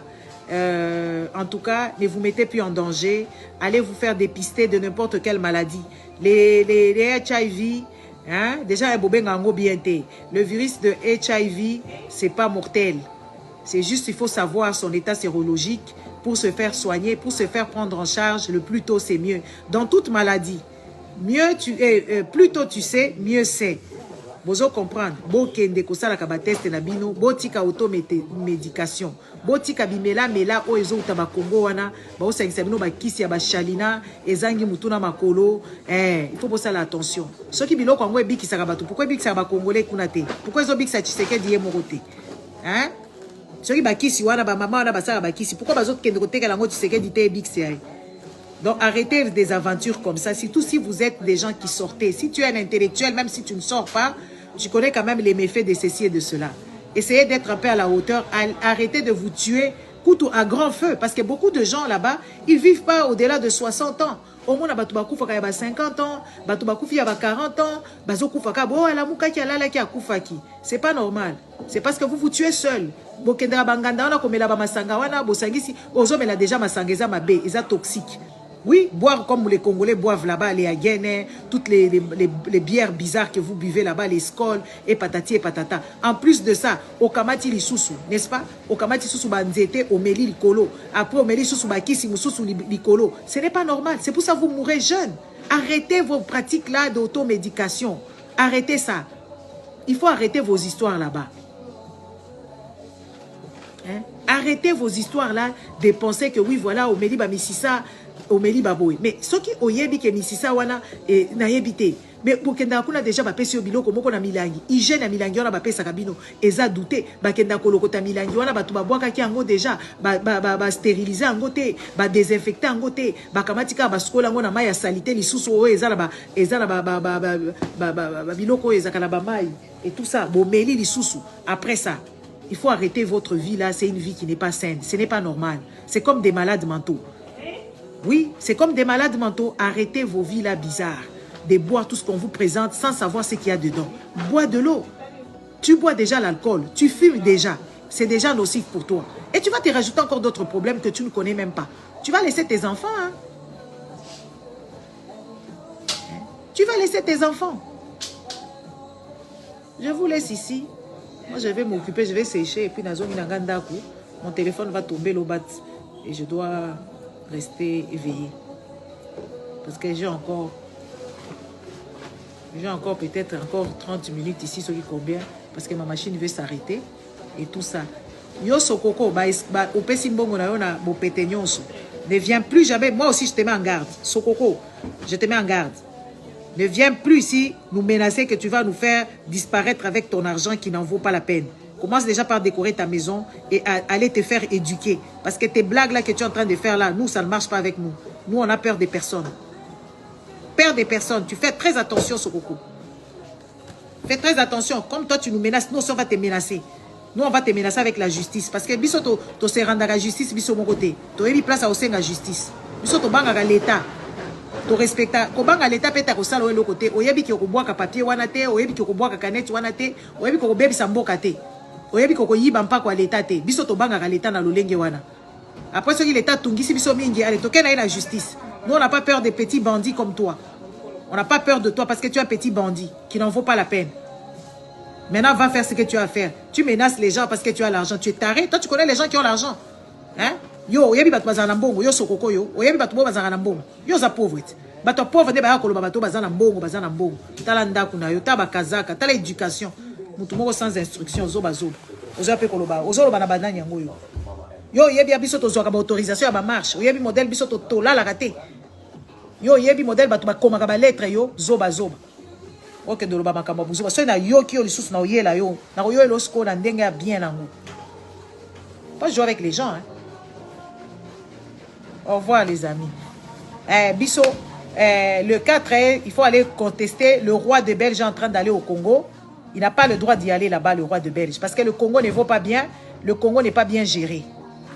En tout cas, ne vous mettez plus en danger. Allez vous faire dépister de n'importe quelle maladie. Les HIV, hein? Déjà, le virus de HIV, c'est pas mortel. C'est juste, il faut savoir son état sérologique pour se faire soigner, pour se faire prendre en charge. Le plus tôt, c'est mieux. Dans toute maladie, plus tôt tu sais, mieux c'est. Vous comprendre. Bokende kosala kaba test na bino, botika automédication. Botika bimela mela o ezo utaba Congo wana, ba osangisa bino ba kisi ya ba chalina, ezangi mutuna makolo. Il faut poser l'attention. Ceux qui biloko ngo ebikisa ka batu, pourquoi ebikisa ba congolais kuna te? Pourquoi ezo bikisa Tshisekedi ye morote? Hein? Ceux qui bakisi wana ba mama wana basala bakisi, pourquoi bazo kende koteka lango Tshisekedi te ebikisa? Donc arrêtez des aventures comme ça, surtout si vous êtes des gens qui sortez. Si tu es un intellectuel, même si tu ne sors pas, tu connais quand même les méfaits de ceci et de cela. Essayez d'être un peu à la hauteur. Arrêtez de vous tuer couteau à grand feu. Parce que beaucoup de gens là-bas, ils ne vivent pas au-delà de 60 ans. Au moins, il y a 50 ans, il y a 40 ans, c'est pas normal. C'est parce que vous vous tuez seul. Déjà toxique. Oui, boire comme les Congolais boivent là-bas, les Aguènes, toutes les bières bizarres que vous buvez là-bas, les Skoll et patati et patata. En plus de ça, au Kamati Lisusu, n'est-ce pas? Au Kamati Susu Banzete, au Meli Likolo. Après, au Meli Susu Bakisi, Mususu Likolo. Ce n'est pas normal. C'est pour ça que vous mourrez jeune. Arrêtez vos pratiques-là d'automédication. Arrêtez ça. Il faut arrêter vos histoires là-bas. Hein? Arrêtez vos histoires-là de penser que oui, voilà, au Meli Bamisisa, au Meli Baboy. Mais ce qui oyebi ke misisa wana na yebite. Mais pour kenda kuna déjà ba pesi biloko moko na milangi. Hygiène na milangi wana ba pesa kabino eza douté ba kenda kolokota milangi wana ba tuba bwaka ki yango déjà ba stériliser yango te, ba désinfecter yango te, ba kamatika ba skola yango na mai ya salité lisusu o eza na ba biloko ezaka na ba mai et tout ça. Bo meli lisusu. Après ça, il faut arrêter votre vie là, c'est une vie qui n'est pas saine, ce n'est pas normal. C'est comme des malades mentaux. Oui, c'est comme des malades mentaux. Arrêtez vos vies là bizarres. De boire tout ce qu'on vous présente sans savoir ce qu'il y a dedans. Bois de l'eau. Tu bois déjà l'alcool. Tu fumes déjà. C'est déjà nocif pour toi. Et tu vas te rajouter encore d'autres problèmes que tu ne connais même pas. Tu vas laisser tes enfants. Hein? Tu vas laisser tes enfants. Je vous laisse ici. Moi, je vais m'occuper. Je vais sécher. Et puis, mon téléphone va tomber l'eau bat. Et je dois rester éveillé. Parce que j'ai encore peut-être encore 30 minutes ici, ce qui combien. Parce que ma machine veut s'arrêter. Et tout ça. Yo sokoko, ne viens plus jamais. Moi aussi, je te mets en garde. Sokoko, je te mets en garde. Ne viens plus ici nous menacer que tu vas nous faire disparaître avec ton argent qui n'en vaut pas la peine. Commence déjà par décorer ta maison et aller te faire éduquer. Parce que tes blagues là que tu es en train de faire là, nous, ça ne marche pas avec nous. Nous, on a peur des personnes. perds des personnes. Tu fais très attention, Sokoko. Fais très attention. Comme toi, tu nous menaces, nous aussi, on va te menacer. Nous, on va te menacer avec la justice. Parce que biso to se rendre à la justice, biso mon côté. Tu as mis place à la justice. Biso to banga l'État. Tu respectes. Ko banga l'État peut être au salon de côté. Oyebi ki ko boaka papier wanate, oyebi ki ko boaka canette wanate, oyebi ko bebi samboka te. Oyebi ko yiba mpako à l'État te. Biso to banga l'État na lolenge wana. Après ce que l'État tungisi biso mingi, allez, token na la justice. Nous, on n'a pas peur des petits bandits comme toi. On n'a pas peur de toi parce que tu es un petit bandit qui n'en vaut pas la peine. Maintenant, va faire ce que tu as à faire. Tu menaces les gens parce que tu as l'argent. Tu es taré. Toi, tu connais les gens qui ont l'argent. Hein? Yo, oyebi batu bazana mbongo, yo sokoko yo. Oyebi batu bo bazana mbongo. Yo za pauvre. Batu pauvre de ba koloba batu bazana mbongo. Tala ndaku na yo, taba kazaka, tala éducation. Mutu moko sans instruction, zo bazo. Ozo ape koloba, ozo loba na banani yango yo. Yo, oyebi biso to zoka ba autorisation ya ba marche. Oyebi modèle biso to tola la raté. Yo, oyebi modèle batu ba komaka ba lettre yo, zoba. Ok, de l'oba makamba buzuba. So na yo ki yo lisusu na oyela yo. Na yo elosko na ndenge ya bien nango. Pas jouer avec les gens, hein. Au revoir les amis. Bisso, le 4, il faut aller contester. Le roi de Belge est en train d'aller au Congo. Il n'a pas le droit d'y aller là-bas, le roi de Belge. Parce que le Congo ne vaut pas bien. Le Congo n'est pas bien géré.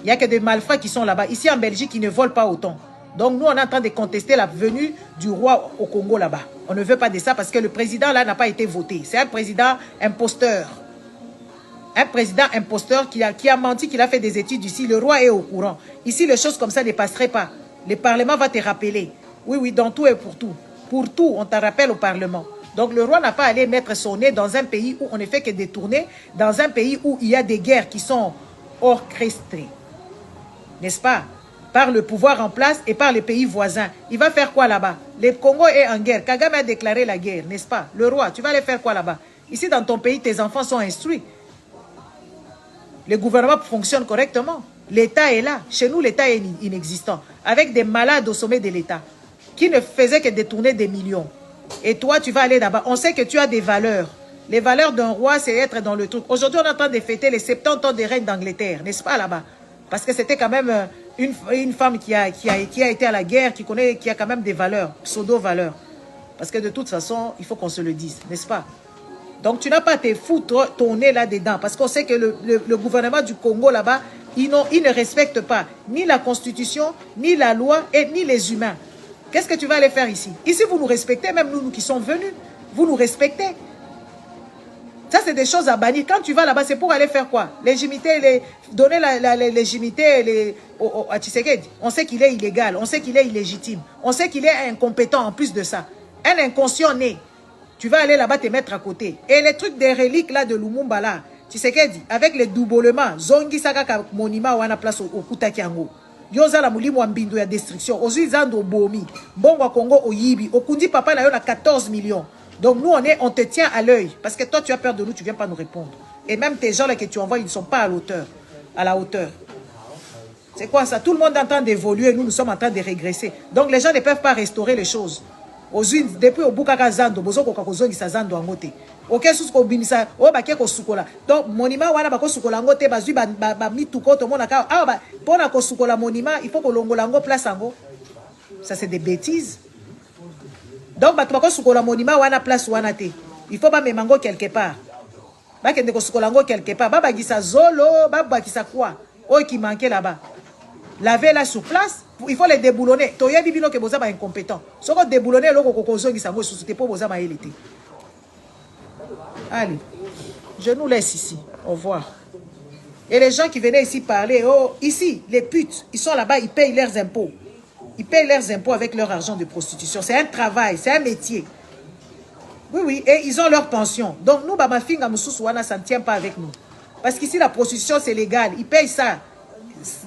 Il n'y a que des malfrats qui sont là-bas. Ici en Belgique, ils ne volent pas autant. Donc nous, on est en train de contester la venue du roi au Congo là-bas. On ne veut pas de ça parce que le président là n'a pas été voté. C'est un président imposteur. Un président imposteur qui a menti, qui a fait des études ici. Le roi est au courant. Ici, les choses comme ça ne passeraient pas. Le Parlement va te rappeler. Oui, dans tout et pour tout. Pour tout, on te rappelle au Parlement. Donc le roi n'a pas allé mettre son nez dans un pays où on ne fait que détourner, dans un pays où il y a des guerres qui sont orchestrées. N'est-ce pas? Par le pouvoir en place et par les pays voisins. Il va faire quoi là-bas? Le Congo est en guerre. Kagame a déclaré la guerre, n'est-ce pas? Le roi, tu vas aller faire quoi là-bas? Ici, dans ton pays, tes enfants sont instruits. Le gouvernement fonctionne correctement. L'État est là. Chez nous, l'État est inexistant. Avec des malades au sommet de l'État qui ne faisaient que détourner des millions. Et toi, tu vas aller là-bas. On sait que tu as des valeurs. Les valeurs d'un roi, c'est être dans le truc. Aujourd'hui, on est en train de fêter les 70 ans des reines d'Angleterre, n'est-ce pas là-bas? Parce que c'était quand même une femme qui a été à la guerre, qui a quand même des valeurs, pseudo-valeurs. Parce que de toute façon, il faut qu'on se le dise, n'est-ce pas? Donc tu n'as pas à te foutre ton nez là-dedans. Parce qu'on sait que le gouvernement du Congo là-bas, ils ne respectent pas ni la constitution, ni la loi, et ni les humains. Qu'est-ce que tu vas aller faire ici? Ici, vous nous respectez, même nous qui sommes venus. Vous nous respectez. Ça, c'est des choses à bannir. Quand tu vas là-bas, c'est pour aller faire quoi? Légitimité, donner la légitimité à Tshisekedi. On sait qu'il est illégal, on sait qu'il est illégitime, on sait qu'il est incompétent en plus de ça. Un inconscient né. Tu vas aller là-bas te mettre à côté. Et les trucs des reliques là de Lumumba là, Tshisekedi, avec les doublements, Zongi Sakaka Monima ou à la place au Kutakiango. Yoza la mulimu ambindo ya destruction. Ozu Zando Bomi. Bongo Congo Oyibi. Okundi papa na yo na 14 millions. Donc nous, on te tient à l'œil. Parce que toi, tu as peur de nous, tu ne viens pas nous répondre. Et même tes gens là que tu envoies, ils ne sont pas à la hauteur. C'est quoi ça? Tout le monde est en train d'évoluer, nous sommes en train de régresser. Donc les gens ne peuvent pas restaurer les choses. Depuis au Bukaka Zando, Bozoko Kakozongi Zando Angote. Ok, sous Kobinisa, oh Bakeko Sukola. Donc monima wana bako Sukola Angote, Bazui Mituko, tout le monde a ah bah pour la Sukola monima, il faut que l'ongolango place ango. Ça c'est des bêtises. Donc, il faut il faut pas me mango quelque part. Quelque part. Baba gisa zolo, baba gisa quoi? Oh, qui manquait là-bas. Laver là sur place, il faut les déboulonner. Toya bibino que boza ba incompétent. Si on déboulonner le kokozo gisa mo sous pour boza ma élité. Allez, je nous laisse ici. Au revoir. Et les gens qui venaient ici parler, oh, ici, les putes, ils sont là-bas, ils payent leurs impôts. Ils payent leurs impôts avec leur argent de prostitution. C'est un travail, c'est un métier. Oui, et ils ont leur pension. Donc nous, ma fille, ça ne tient pas avec nous. Parce qu'ici, la prostitution, c'est légal. Ils payent ça.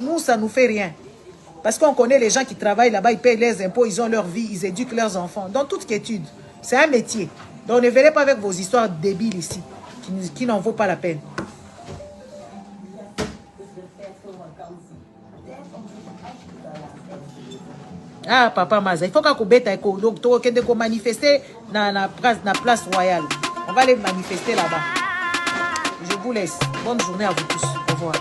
Nous, ça ne nous fait rien. Parce qu'on connaît les gens qui travaillent là-bas, ils payent leurs impôts, ils ont leur vie, ils éduquent leurs enfants. Dans toute quiétude. C'est un métier. Donc ne venez pas avec vos histoires débiles ici, qui n'en vaut pas la peine. Ah, papa Maza, il faut qu'on bête donc tu manifester dans la place royale. On va aller manifester là-bas. Je vous laisse. Bonne journée à vous tous. Au revoir.